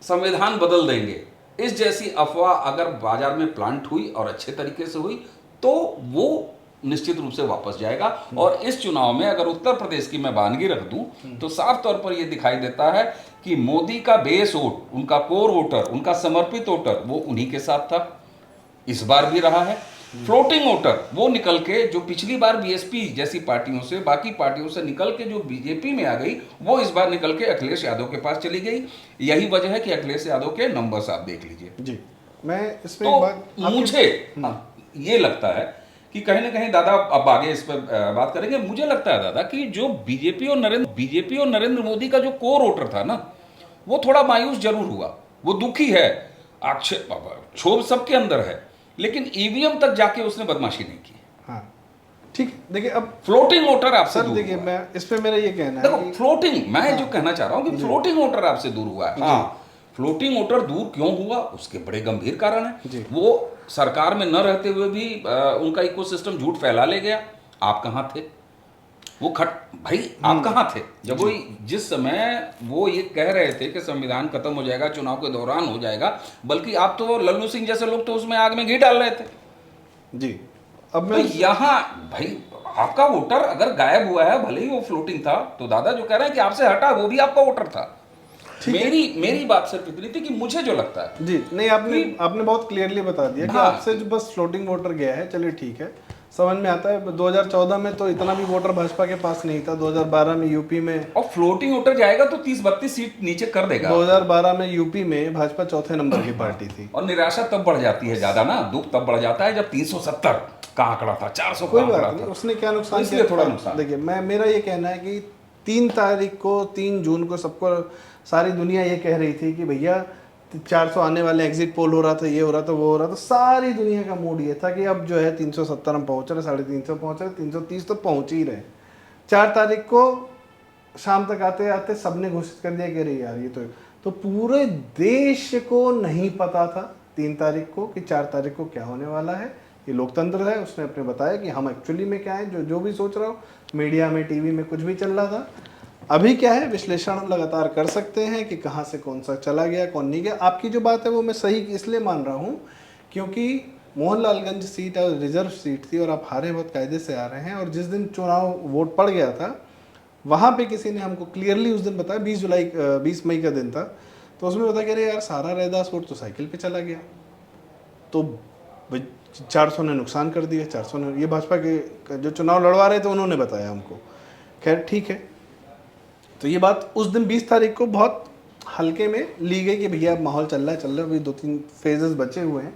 संविधान बदल देंगे इस जैसी अफवाह अगर बाजार में प्लांट हुई और अच्छे तरीके से हुई तो वो निश्चित रूप से वापस जाएगा। और इस चुनाव में अगर उत्तर प्रदेश की मैं वानगी रख दूं तो साफ तौर पर यह दिखाई देता है कि मोदी का बेस वोट, उनका कोर वोटर, उनका समर्पित वोटर वो उन्हीं के साथ था, इस बार भी रहा है। फ्लोटिंग वोटर वो निकल के, जो पिछली बार बीएसपी जैसी पार्टियों से, बाकी पार्टियों से निकल के जो बीजेपी में आ गई, वो इस बार निकल के अखिलेश यादव के पास चली गई। यही वजह है कि अखिलेश यादव के नंबर्स आप देख लीजिए। जी, मैं इसमें तो मुझे ये लगता है कि कहीं ना कहीं दादा, अब आगे इस पर बात करेंगे, मुझे लगता है दादा कि जो बीजेपी और नरेंद्र मोदी का जो कोर वोटर था ना, वो थोड़ा मायूस जरूर हुआ, वो दुखी है, क्षोभ सबके अंदर है, लेकिन ईवीएम तक जाके उसने बदमाशी नहीं की। हाँ ठीक, देखिए अब फ्लोटिंग वोटर आपसे सर दूर देखिए, हुआ है। मैं इस पे मेरा ये कहना है देखो कि फ्लोटिंग, मैं जो कहना चाह रहा हूं कि फ्लोटिंग वोटर आपसे दूर हुआ है। हाँ, फ्लोटिंग वोटर दूर क्यों हुआ, उसके बड़े गंभीर कारण है। वो सरकार में न रहते हुए भी उनका इकोसिस्टम झूठ फैला ले गया। आप कहां थे? वो भाई आप कहां थे जब वो, जिस समय वो ये कह रहे थे कि संविधान खत्म हो जाएगा, चुनाव के दौरान हो जाएगा, बल्कि आप तो लल्लू सिंह जैसे लोग तो उसमें आग में घी डाल रहे थे। जी, अब तो मैं यहां भाई आपका वोटर अगर गायब हुआ है, भले ही वो फ्लोटिंग था, तो दादा जो कह रहे हैं कि आपसे हटा, वो भी आपका वोटर था। मेरी बात सिर्फ इतनी थी कि मुझे जो लगता है जी, नहीं आपने बहुत क्लियरली बता दिया कि आपसे जो बस फ्लोटिंग वोटर गया है, चलिए ठीक है, समझ में आता है। 2014 में तो इतना भी वोटर भाजपा के पास नहीं था। 2012 में यूपी में, और फ्लोटिंग वोटर जाएगा तो 30-32 सीट नीचे कर देगा। 2012 में यूपी में भाजपा चौथे नंबर की पार्टी थी। और निराशा तब बढ़ जाती है ज्यादा ना, दुख तब बढ़ जाता है जब 370 का आंकड़ा था, 400 कोई का आंकड़ा बात नहीं, था। उसने क्या नुकसान इसलिए किया? थोड़ा नुकसान। देखिए, मेरा ये कहना है कि 3 तारीख को, 3 जून को सबको, सारी दुनिया ये कह रही थी कि भैया 400 आने वाले, एग्जिट पोल हो रहा था, ये हो रहा था, वो हो रहा था, सारी दुनिया का मूड ये था कि अब जो है 370 हम पहुंच रहे, 350 पहुंच रहे, 330 तो पहुंच ही रहे। 4 तारीख को शाम तक आते आते सबने घोषित कर दिया कि अरे यार ये तो पूरे देश को नहीं पता था 3 तारीख को कि 4 तारीख को क्या होने वाला है। ये लोकतंत्र है, उसने अपने बताया कि हम एक्चुअली में क्या है, जो भी सोच रहा हो, मीडिया में, टीवी में कुछ भी चल रहा था। अभी क्या है, विश्लेषण हम लगातार कर सकते हैं कि कहाँ से कौन सा चला गया, कौन नहीं गया। आपकी जो बात है वो मैं सही इसलिए मान रहा हूँ क्योंकि मोहनलालगंज सीट और रिजर्व सीट थी और आप हारे बहुत कायदे से आ रहे हैं। और जिस दिन चुनाव वोट पड़ गया था, वहाँ पे किसी ने हमको क्लियरली उस दिन बताया, 20 मई का दिन था, तो उसमें बताया कि अरे यार सारा रैदास वोट तो साइकिल पे चला गया, तो 400 ने नुकसान कर दिया। 400 ने, ये भाजपा के जो चुनाव लड़वा रहे थे उन्होंने बताया हमको। खैर ठीक है, तो ये बात उस दिन 20 तारीख को बहुत हल्के में ली गई कि भैया माहौल चल रहा है, अभी 2-3 फेजेस बचे हुए हैं।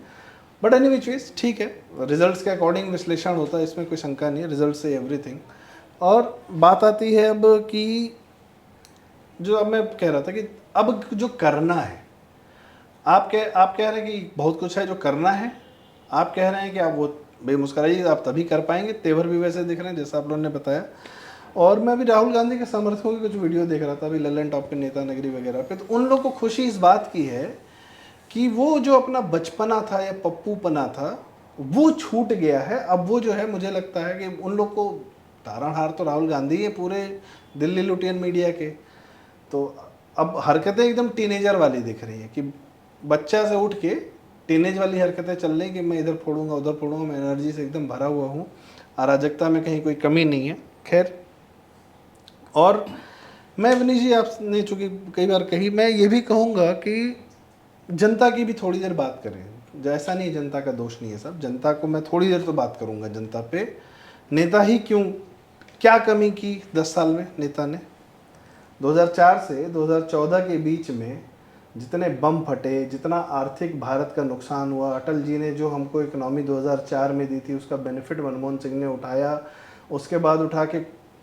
बट एनी विच वेज ठीक है, रिजल्ट्स के अकॉर्डिंग विश्लेषण होता है, इसमें कोई शंका नहीं है, रिजल्ट से एवरीथिंग। और बात आती है अब कि जो अब मैं कह रहा था कि अब जो करना है, आप कह रहे हैं कि बहुत कुछ है जो करना है, आप कह रहे हैं कि आप वो बेमुस्कुराइए, आप तभी कर पाएंगे, तेवर भी वैसे दिख रहे हैं जैसा आप लोगों ने बताया। और मैं भी राहुल गांधी के समर्थकों की कुछ वीडियो देख रहा था अभी ललन टॉप के नेता नगरी वगैरह पे, तो उन लोग को खुशी इस बात की है कि वो जो अपना बचपना था या पप्पूपना था वो छूट गया है। अब वो जो है, मुझे लगता है कि उन लोग को तारणहार तो राहुल गांधी है पूरे दिल्ली लुटियन मीडिया के। तो अब हरकतें एकदम टीनेजर वाली दिख रही है कि बच्चा से उठ के टीनेज वाली हरकतें चल रही कि मैं इधर फोड़ूंगा उधर फोड़ूंगा, मैं एनर्जी से एकदम भरा हुआ हूँ, अराजकता में कहीं कोई कमी नहीं है। खैर, और मैं विनीत जी, आपने चूँकि कई बार कही, मैं ये भी कहूँगा कि जनता की भी थोड़ी देर बात करें। ऐसा नहीं, जनता का दोष नहीं है सब, जनता को मैं थोड़ी देर तो बात करूँगा जनता पे। नेता ही क्यों, क्या कमी की 10 साल में नेता ने? 2004 से 2014 के बीच में जितने बम फटे, जितना आर्थिक भारत का नुकसान हुआ, अटल जी ने जो हमको इकोनॉमी 2004 में दी थी उसका बेनिफिट मनमोहन सिंह ने उठाया। उसके बाद उठा के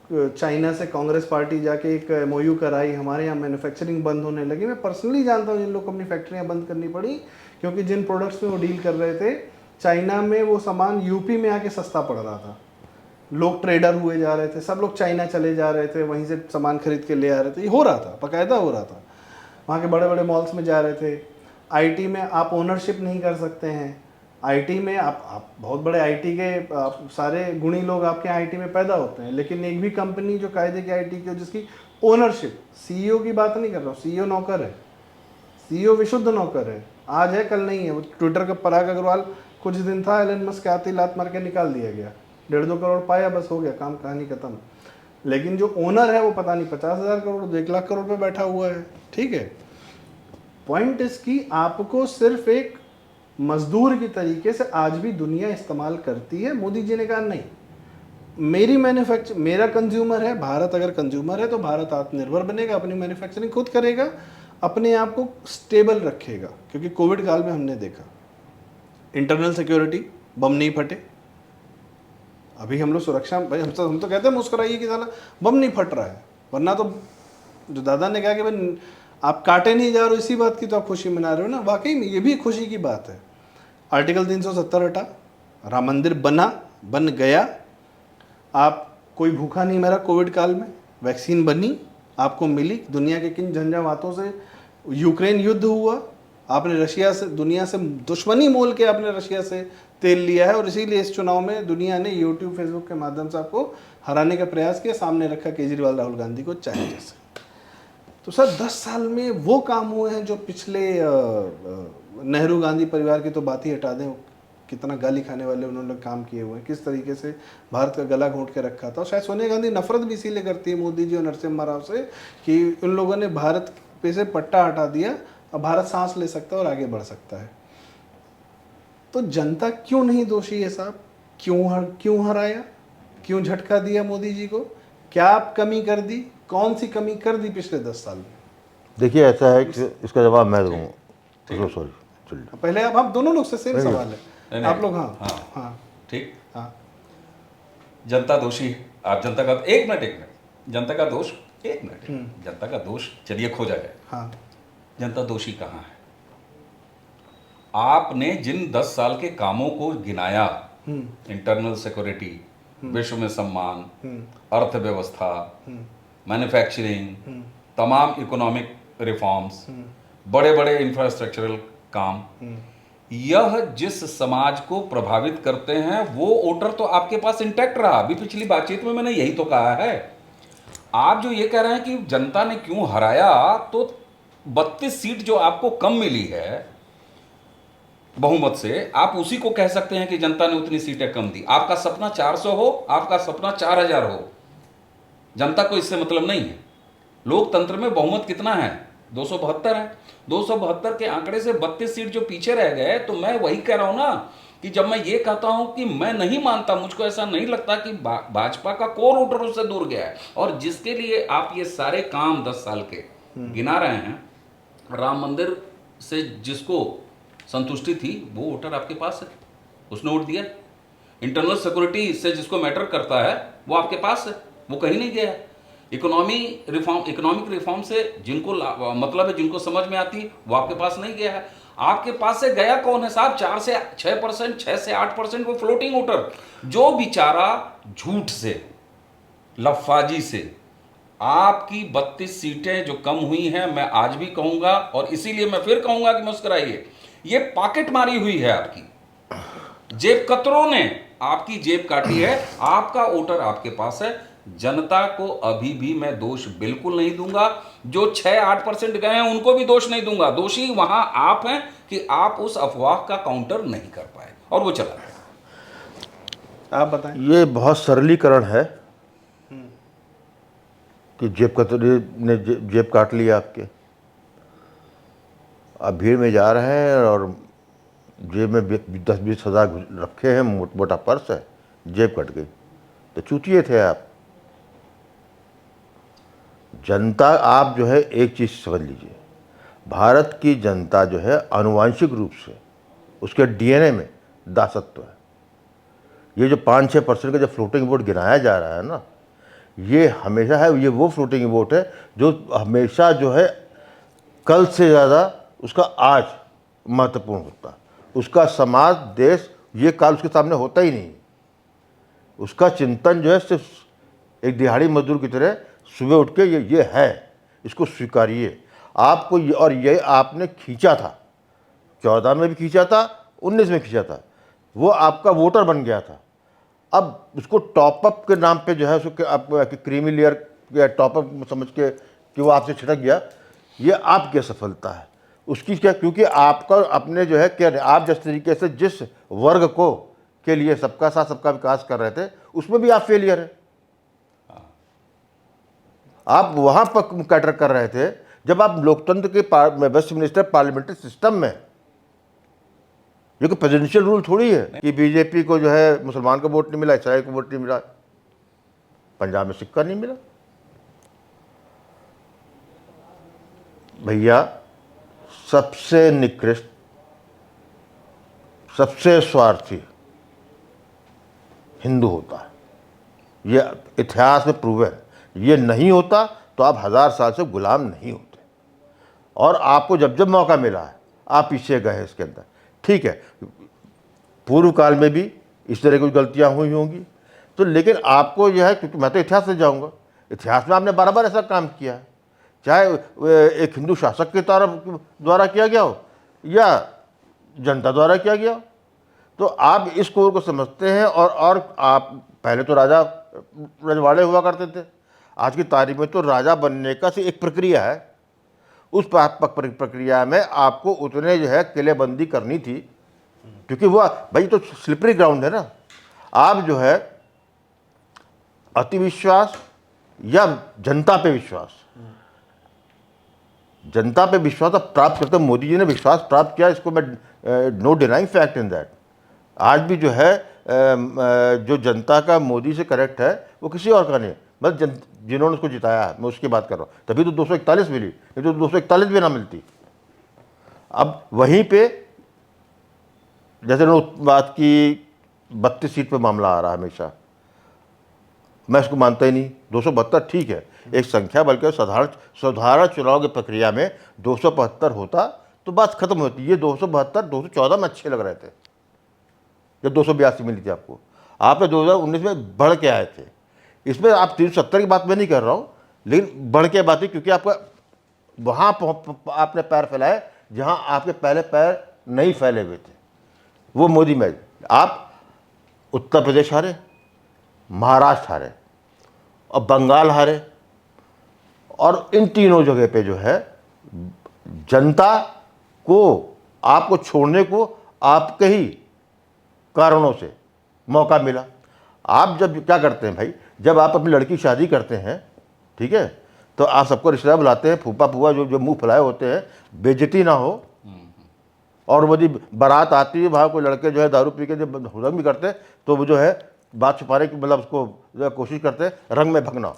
चाइना से कांग्रेस पार्टी जाके एक MOU कराई, हमारे यहाँ मैन्युफैक्चरिंग बंद होने लगी। मैं पर्सनली जानता हूँ जिन लोग को अपनी फैक्ट्रियाँ बंद करनी पड़ी, क्योंकि जिन प्रोडक्ट्स में वो डील कर रहे थे चाइना में, वो सामान यूपी में आके सस्ता पड़ रहा था। लोग ट्रेडर हुए जा रहे थे, सब लोग चाइना चले जा रहे थे, वहीं से सामान खरीद के ले आ रहे थे। ये हो रहा था, बाकायदा हो रहा था। वहाँ के बड़े बड़े मॉल्स में जा रहे थे। आईटी में आप ओनरशिप नहीं कर सकते हैं। आईटी में आप बहुत बड़े आईटी के सारे गुणी लोग आपके आईटी में पैदा होते हैं, लेकिन एक भी कंपनी जो कायदे की आईटी की हो जिसकी ओनरशिप, सीईओ की बात नहीं कर रहा हूँ, सीईओ नौकर है, सीईओ विशुद्ध नौकर है, आज है कल नहीं है। वो ट्विटर का पराग अग्रवाल कुछ दिन था, एलन मस्क के आते ही लात मार के निकाल दिया गया, 1.5-2 करोड़ पाया, बस हो गया काम, कहानी खत्म। लेकिन जो ओनर है वो पता नहीं 50,000 करोड़ 1 लाख करोड़ पे बैठा हुआ है। ठीक है, पॉइंट इसकी आपको सिर्फ एक मजदूर की तरीके से आज भी दुनिया इस्तेमाल करती है। मोदी जी ने कहा नहीं, मेरा कंज्यूमर है भारत, अगर कंज्यूमर है तो भारत आत्मनिर्भर बनेगा, अपनी मैन्युफैक्चरिंग खुद करेगा, अपने आप को स्टेबल रखेगा। क्योंकि कोविड काल में हमने देखा इंटरनल सिक्योरिटी, बम नहीं फटे। अभी हम लोग सुरक्षा भाई, हम तो कहते हैं मुस्कुराइए कि साला बम नहीं फट रहा है, वरना तो जो दादा ने कहा कि भाई आप काटे नहीं जा रहे हो, इसी बात की तो आप खुशी मना रहे हो ना। वाकई में ये भी खुशी की बात है। आर्टिकल 370 हटा, राम मंदिर बन गया, आप कोई भूखा नहीं मरा कोविड काल में, वैक्सीन बनी, आपको मिली, दुनिया के किन झंझावातों से यूक्रेन युद्ध हुआ, आपने रशिया से, दुनिया से दुश्मनी मोल के आपने रशिया से तेल लिया है, और इसीलिए इस चुनाव में दुनिया ने यूट्यूब फेसबुक के माध्यम से आपको हराने का प्रयास किया, सामने रखा केजरीवाल राहुल गांधी को चाय जैसे। तो सर 10 साल में वो काम हुए हैं जो पिछले नेहरू गांधी परिवार की तो बात ही हटा दें, कितना गाली खाने वाले उन्होंने काम किए हुए हैं, किस तरीके से भारत का गला घोंट के रखा था। और शायद सोनिया गांधी नफरत भी इसीलिए करती है मोदी जी और नरसिम्हा राव से कि उन लोगों ने भारत पे से पट्टा हटा दिया, अब भारत सांस ले सकता है और आगे बढ़ सकता है। तो जनता क्यों नहीं दोषी है साहब? क्यों हराया, क्यों झटका दिया मोदी जी को? क्या आप कमी कर दी, कौन सी कमी कर दी पिछले 10 साल में? देखिए ऐसा है कि इसका जवाब मैं दूंगा। सॉरी, चलिए पहले आप दोनों लोग से सेम सवाल है। नहीं, आप लोग हाँ ठीक, हाँ जनता दोषी है। आप जनता का एक मिनट जनता का दोष, एक मिनट, जनता का दोष चलिए खोजा जाए। हाँ, जनता दोषी कहाँ है? आपने जिन 10 साल के कामों को गिनाया, इंटरनल सिक्योरिटी, विश्व में सम्मान, अर्थव्यवस्था, मैन्युफैक्चरिंग, तमाम इकोनॉमिक रिफॉर्म्स, बड़े बड़े इंफ्रास्ट्रक्चरल काम, यह जिस समाज को प्रभावित करते हैं वो वोटर तो आपके पास इंटैक्ट रहा। अभी पिछली बातचीत में मैंने यही तो कहा है। आप जो ये कह रहे हैं कि जनता ने क्यों हराया, तो 32 सीट जो आपको कम मिली है बहुमत से, आप उसी को कह सकते हैं कि जनता ने उतनी सीटें कम दी। आपका सपना 400 हो, आपका सपना 4000 हो, जनता को इससे मतलब नहीं है। लोकतंत्र में बहुमत कितना है? 272 है। 272 के आंकड़े से 32 सीट जो पीछे रह गए, तो मैं वही कह रहा हूं ना कि जब मैं ये कहता हूं कि मैं नहीं मानता, मुझको ऐसा नहीं लगता कि भाजपा का कोर वोटर उससे दूर गया है। और जिसके लिए आप ये सारे काम 10 साल के गिना रहे हैं, राम मंदिर से जिसको संतुष्टि थी वो वोटर आपके पास है, उसने वोट दिया। इंटरनल सिक्योरिटी से जिसको मैटर करता है वो आपके पास है, वो कहीं नहीं गया। इकोनॉमिक रिफॉर्म से जिनको मतलब है, जिनको समझ में आती, वो आपके पास नहीं गया है। आपके पास से गया कौन है साहब? 4 से 6%, 6 से 8% वो फ्लोटिंग वोटर, जो बेचारा झूठ से, लफाजी से आपकी 32 सीटें जो कम हुई हैं, मैं आज भी कहूंगा और इसीलिए मैं फिर कहूंगा कि मुस्कुराइए, ये पॉकेट मारी हुई है आपकी। जेब कतरों ने आपकी जेब काटी है। आपका वोटर आपके पास है। जनता को अभी भी मैं दोष बिल्कुल नहीं दूंगा। जो 6-8% गए हैं उनको भी दोष नहीं दूंगा। दोषी वहां आप हैं कि आप उस अफवाह का काउंटर नहीं कर पाए और वो चला गया। आप बताएं। ये बहुत सरलीकरण है कि जेब कतरी ने जेब काट लिया आपके। आप भीड़ में जा रहे हैं और जेब में 10-20 हज़ार रखे हैं, मोटा पर्स है, जेब कट गई, तो चूतिए थे आप। जनता, आप जो है एक चीज़ समझ लीजिए, भारत की जनता जो है आनुवांशिक रूप से उसके डीएनए में दासत्व है। ये जो 5-6% का जो फ्लोटिंग वोट गिनाया जा रहा है ना, ये हमेशा है, ये वो फ्लोटिंग वोट है जो हमेशा जो है कल से ज़्यादा उसका आज महत्वपूर्ण होता है। उसका समाज, देश, ये काल उसके सामने होता ही नहीं। उसका चिंतन जो है सिर्फ एक दिहाड़ी मजदूर की तरह सुबह उठ के ये है, इसको स्वीकारिए। आपको और ये आपने खींचा था, 14 में भी खींचा था, 19 में खींचा था, वो आपका वोटर बन गया था। अब उसको टॉपअप के नाम पे जो है उसको आप क्रीमी लेयर या टॉपअप समझ के कि वो आपसे छिटक गया, ये आपकी असफलता है। उसकी क्या, क्योंकि आपका अपने जो है क्या, आप जिस तरीके से जिस वर्ग को के लिए सबका साथ सबका विकास कर रहे थे, उसमें भी आप फेलियर है। आप वहां पर कैटर कर रहे थे जब आप लोकतंत्र के वेस्ट मिनिस्टर पार्लियामेंट्री सिस्टम में, जो कि प्रेसिडेंशियल रूल थोड़ी है कि बीजेपी को जो है मुसलमान को वोट नहीं मिला, ईसाई को वोट नहीं मिला, पंजाब में सिक्का नहीं मिला। भैया, सबसे निकृष्ट, सबसे स्वार्थी हिंदू होता है। ये इतिहास में प्रूव है। ये नहीं होता तो आप 1000 साल से गुलाम नहीं होते। और आपको जब जब मौका मिला है आप पीछे गए इसके अंदर। ठीक है, पूर्व काल में भी इस तरह की गलतियां हुई होंगी, तो लेकिन आपको यह है, क्योंकि मैं तो इतिहास से जाऊंगा, इतिहास में आपने बार बार ऐसा काम किया है, चाहे एक हिंदू शासक के द्वारा किया गया हो या जनता द्वारा किया गया हो। तो आप इस कोर को समझते हैं। और आप पहले तो राजा रजवाड़े हुआ करते थे, आज की तारीख में तो राजा बनने का एक प्रक्रिया है। उस प्रक्रिया में आपको उतने जो है किलेबंदी करनी थी, क्योंकि वो भाई तो स्लिपरी ग्राउंड है ना। आप जो है अति विश्वास या जनता पे विश्वास, जनता पे विश्वास आप प्राप्त करते, मोदी जी ने विश्वास प्राप्त किया, इसको मैं no denying fact in that. आज भी जो है जो जनता का मोदी से कनेक्ट है वो किसी और का नहीं, मतलब जिन्होंने उसको जिताया है, मैं उसकी बात कर रहा हूँ। तभी तो 241 मिली, नहीं तो 241 भी ना मिलती। अब वहीं पे जैसे बात की 32 सीट पे मामला आ रहा है हमेशा, मैं इसको मानता ही नहीं। 272 ठीक है, एक संख्या, बल्कि साधारण चुनाव की प्रक्रिया में 275 होता तो बात खत्म होती। ये 272 214 में अच्छे लग रहे थे जब 282 मिली थी आपको। आपने 2019 में बढ़ के आए थे। इसमें आप 370 की बात मैं नहीं कर रहा हूँ, लेकिन बढ़ के बात है, क्योंकि आपका वहाँ आपने पैर फैलाए जहाँ आपके पहले पैर नहीं फैले हुए थे, वो मोदी में। आप उत्तर प्रदेश हारे, महाराष्ट्र हारे और बंगाल हारे, और इन तीनों जगह पे जो है जनता को आपको छोड़ने को आपके ही कारणों से मौका मिला। आप जब क्या करते हैं भाई, जब आप अपनी लड़की शादी करते हैं, ठीक है, तो आप सबको रिश्तेदार बुलाते हैं, फूफा फूफा जो मुंह फुलाए होते हैं, बेइज्जती ना हो। और वो यदि बारात आती है, वहाँ कोई लड़के जो है दारू पी के जब हुदंग भी करते हैं, तो वो जो है बात छुपाने की, मतलब उसको जो है कोशिश करते हैं रंग में भगना।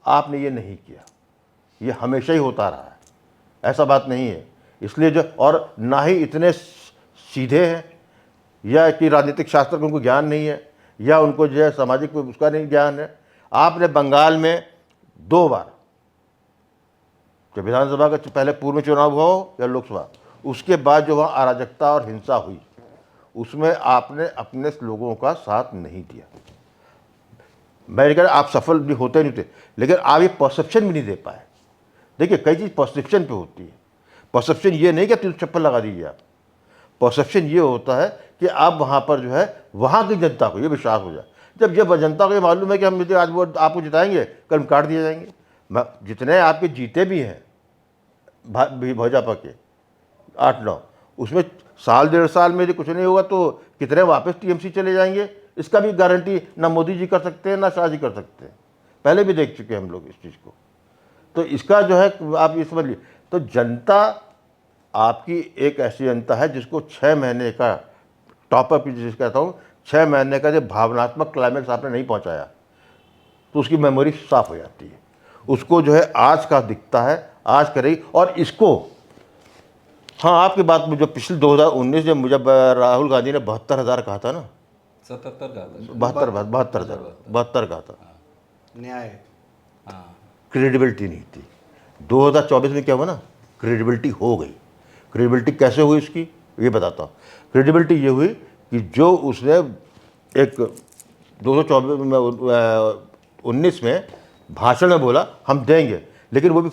आपने ये नहीं किया, ये हमेशा ही होता रहा है, ऐसा बात नहीं है। इसलिए जो, और ना ही इतने सीधे हैं, या कि राजनीतिक शास्त्र का उनको ज्ञान नहीं है, या उनको जो है सामाजिक उसका नहीं ज्ञान है। आपने बंगाल में 2 बार, जब विधानसभा का पहले पूर्व में चुनाव हुआ हो या लोकसभा, उसके बाद जो वहाँ अराजकता और हिंसा हुई, उसमें आपने अपने लोगों का साथ नहीं दिया। मैं कह रहा आप सफल भी होते नहीं थे, लेकिन आप ये परसेप्शन भी नहीं दे पाए। देखिए, कई चीज़ परसेप्शन पे होती है। परसेप्शन ये नहीं कि आप चप्पल लगा दीजिए आप, परसेप्शन ये होता है कि आप वहाँ पर जो है वहाँ की जनता को ये विश्वास हो जाए। जब जनता को ये मालूम है कि हम यदि आज वो आपको जिताएंगे, कल काट दिए जाएंगे। जितने आपके जीते भी हैं भाजपा के 8-9, उसमें साल 1.5 साल में यदि कुछ नहीं होगा तो कितने वापस टीएमसी चले जाएंगे, इसका भी गारंटी ना मोदी जी कर सकते हैं ना शाह जी कर सकते हैं। पहले भी देख चुके हैं हम लोग इस चीज़ को। तो इसका जो है आप ये समझ लीजिए, तो जनता आपकी एक ऐसी जनता है जिसको 6 महीने का टॉपअप जिस कहता हूँ, 6 महीने का जब भावनात्मक क्लाइमेक्स आपने नहीं पहुँचाया तो उसकी मेमोरी साफ हो जाती है। उसको जो है आज का दिखता है, आज करेगी। और इसको, हाँ, आपकी बात में जो पिछले 2019 जब राहुल गांधी ने 72,000 कहा था ना, 77 का था, 72,000 कहा था, न्याय, क्रेडिबिलिटी नहीं थी। 2024 में क्या हुआ ना, क्रेडिबिलिटी हो गई। क्रेडिबिलिटी कैसे हुई उसकी ये बताता हूँ। क्रेडिबिलिटी ये हुई कि जो उसने एक 19 में भाषण में बोला हम देंगे, लेकिन वो भी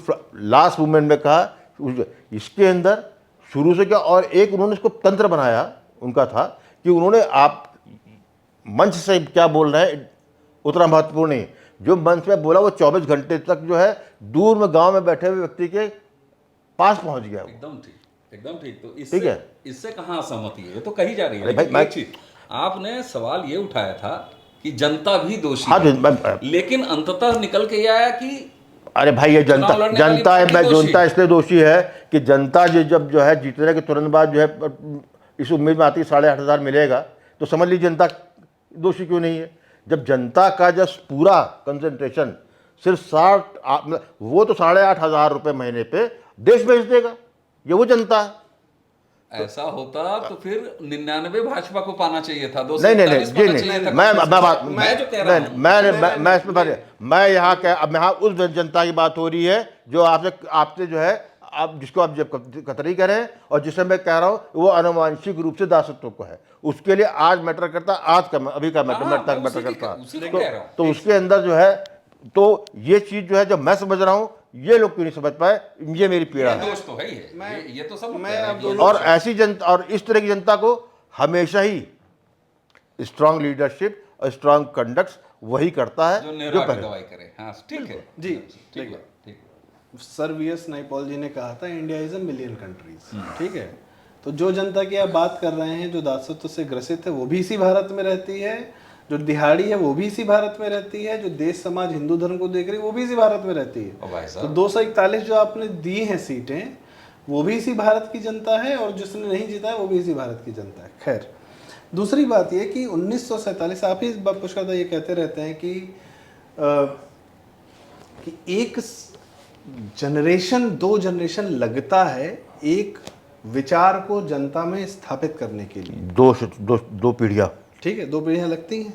लास्ट मोमेंट में कहा। इसके अंदर शुरू से क्या, और एक उन्होंने इसको तंत्र बनाया उनका था कि उन्होंने आप मंच से क्या बोल रहे हैं उतना महत्वपूर्ण नहीं, जो मंच में बोला वो 24 घंटे तक जो है दूर में गांव में बैठे हुए व्यक्ति के पास पहुंच गया वो। एकदम ठीक, एकदम ठीक। तो ठीक है। इससे कहाँ असहमति है, ये तो कही जा रही है। अरे भाई, लेकिन एक चीज आपने सवाल ये उठाया था कि जनता भी दोषी हाँ, है, लेकिन अंततः निकल के ये आया कि अरे भाई ये जनता चुनाव लड़ने वाली जनता है, पार्टी मैं दोषी जनता इसलिए दोषी है कि जनता जब जो है जीतने के तुरंत बाद जो है इस उम्मीद में आती है 8,500 मिलेगा, तो समझ लीजिए जनता दोषी क्यों नहीं है। जब जनता का जब पूरा कंसंट्रेशन सिर्फ 60, वो तो 8,500 रुपये महीने पे देश भेज देगा, ये वो जनता है। ऐसा होता तो फिर 99 भाजपा को पाना चाहिए था, नहीं नहीं नहीं 241 जी पाना नहीं, चाहिए था। मैं जो कह रहा हूं, मैं इसमें मैं यहाँ अब यहाँ उस जनता की बात हो रही है जो आपसे जो है आप जिसको आप जब कतरी करें, और जिसे मैं कह रहा हूँ वो अनुवांशिक रूप से दासत्व को है, उसके लिए आज मैटर करता, आज का अभी का मैटर करता। तो उसके अंदर जो है, तो ये चीज जो है जब मैं समझ रहा हूँ, ये लोग क्यों नहीं समझ पाए, ये मेरी पीड़ा है। दोष तो है ही है, ये तो सब मैं अब और ऐसी जनता और इस तरह की जनता को हमेशा ही स्ट्रांग लीडरशिप और स्ट्रांग कंडक्ट वही करता है जो जो नेहरू की पहले। दवाई करे। हाँ ठीक है जी, ठीक है ठीक। Sir VS. नायपॉल जी ने कहा था India is a million countries. ठीक है, तो जो जनता की आप बात कर रहे हैं जो दासत्व से ग्रसित है वो भी इसी भारत में रहती है, जो दिहाड़ी है वो भी इसी भारत में रहती है, जो देश समाज हिंदू धर्म को देख रही है वो भी इसी भारत में रहती है। और भाई तो साहब 241 जो आपने दी हैं सीटें वो भी इसी भारत की जनता है, और जिसने नहीं जीता है वो भी इसी भारत की जनता है। खैर, दूसरी बात ये कि 1947 आप ही पुष्कर ये कहते रहते हैं कि एक जनरेशन 2 जनरेशन लगता है एक विचार को जनता में स्थापित करने के लिए। दो पीढ़ियां, ठीक है, 2 पीढ़ियां लगती हैं।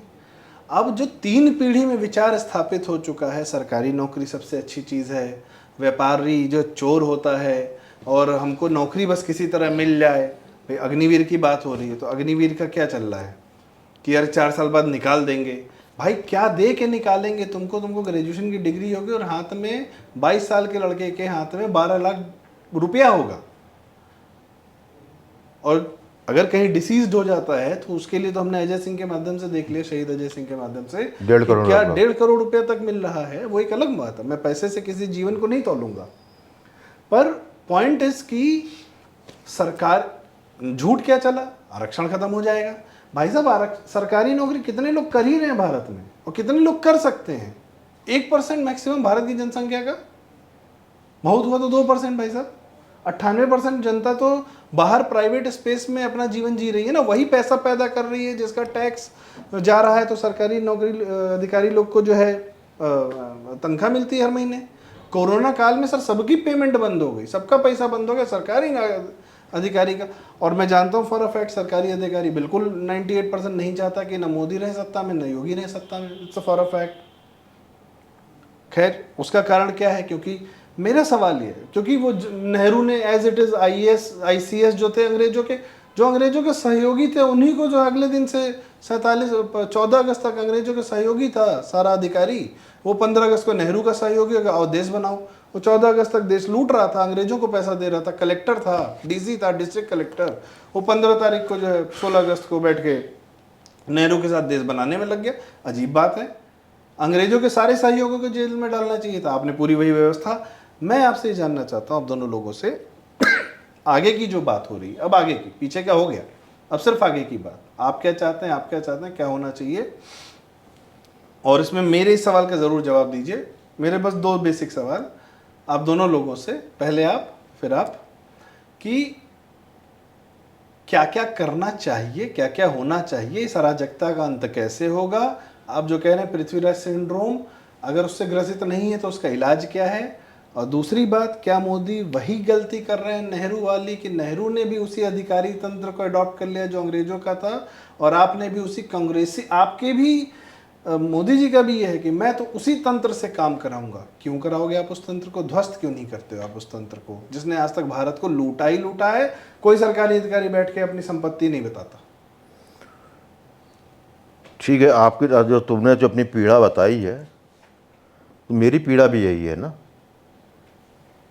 अब जो 3 पीढ़ी में विचार स्थापित हो चुका है, सरकारी नौकरी सबसे अच्छी चीज़ है, व्यापारी जो चोर होता है और हमको नौकरी बस किसी तरह मिल जाए। भाई अग्निवीर की बात हो रही है, तो अग्निवीर का क्या चल रहा है कि यार 4 साल बाद निकाल देंगे। भाई क्या दे के निकालेंगे तुमको ग्रेजुएशन की डिग्री होगी और हाथ में 22 साल के लड़के के हाथ में 12 लाख रुपया होगा, और अगर कहीं डिसीज्ड हो जाता है तो उसके लिए तो हमने अजय सिंह के माध्यम से देख लिया, शहीद अजय सिंह के माध्यम से 1.5 करोड़ क्या 1.5 करोड़ रुपया तक मिल रहा है। वो एक अलग बात है, मैं पैसे से किसी जीवन को नहीं तोलूंगा, पर पॉइंट इज कि सरकार झूठ क्या चला, आरक्षण खत्म हो जाएगा। भाई साहब सरकारी नौकरी कितने लोग कर ही रहे हैं भारत में, और कितने लोग कर सकते हैं? 1% मैक्सिमम भारत की जनसंख्या का, बहुत हुआ तो 2%। भाई साहब 98% जनता तो बाहर प्राइवेट स्पेस में अपना जीवन जी रही है ना, वही पैसा पैदा कर रही है जिसका टैक्स जा रहा है, तो सरकारी नौकरी अधिकारी लोग को जो है तनख्वाह मिलती है हर महीने। कोरोना काल में सर सबकी पेमेंट बंद हो गई, सबका पैसा बंद हो गया, सरकारी अधिकारी का। और मैं जानता हूँ फॉर अ फैक्ट सरकारी अधिकारी बिल्कुल 98% नहीं चाहता कि न मोदी रहे सत्ता में न योगी रहे सत्ता में, इट्स फॉर अ फैक्ट। खैर उसका कारण क्या है, क्योंकि मेरा सवाल ये है, क्योंकि वो नेहरू ने as it is IAS ICS जो थे अंग्रेजों के सहयोगी थे, उन्हीं को जो अगले दिन से 14 अगस्त तक अंग्रेजों के सहयोगी था सारा अधिकारी, वो 15 अगस्त को नेहरू का सहयोगी होगा और देश बनाओ। वो 14 अगस्त तक देश लूट रहा था, अंग्रेजों को पैसा दे रहा था, कलेक्टर था, DC था, डिस्ट्रिक्ट कलेक्टर। वो 15 तारीख को जो है 16 अगस्त को बैठ के नेहरू के साथ देश बनाने में लग गया। अजीब बात है, अंग्रेजों के सारे सहयोगियों को जेल में डालना चाहिए था, आपने पूरी वही व्यवस्था। मैं आपसे ये जानना चाहता हूँ आप दोनों लोगों से, आगे की जो बात हो रही है, अब आगे की, पीछे क्या हो गया, अब सिर्फ आगे की बात, आप क्या चाहते हैं, क्या होना चाहिए? और इसमें मेरे इस सवाल का जरूर जवाब दीजिए। मेरे बस 2 बेसिक सवाल आप दोनों लोगों से, पहले आप फिर आप, कि क्या क्या करना चाहिए, क्या क्या होना चाहिए, इस अराजकता का अंत कैसे होगा? आप जो कह रहे हैं पृथ्वीराज सिंड्रोम, अगर उससे ग्रसित नहीं है तो उसका इलाज क्या है? और दूसरी बात, क्या मोदी वही गलती कर रहे हैं नेहरू वाली, कि नेहरू ने भी उसी अधिकारी तंत्र को अडॉप्ट कर लिया जो अंग्रेजों का था, और आपने भी उसी कांग्रेसी, आपके भी मोदी जी का भी ये है कि मैं तो उसी तंत्र से काम कराऊंगा। क्यों कराओगे आप उस तंत्र को? ध्वस्त क्यों नहीं करते हो आप उस तंत्र को जिसने आज तक भारत को लूटा ही लूटा है? कोई सरकारी अधिकारी बैठ के अपनी संपत्ति नहीं बताता। ठीक है, आपकी जो तुमने जो अपनी पीड़ा बताई है, तो मेरी पीड़ा भी यही है ना।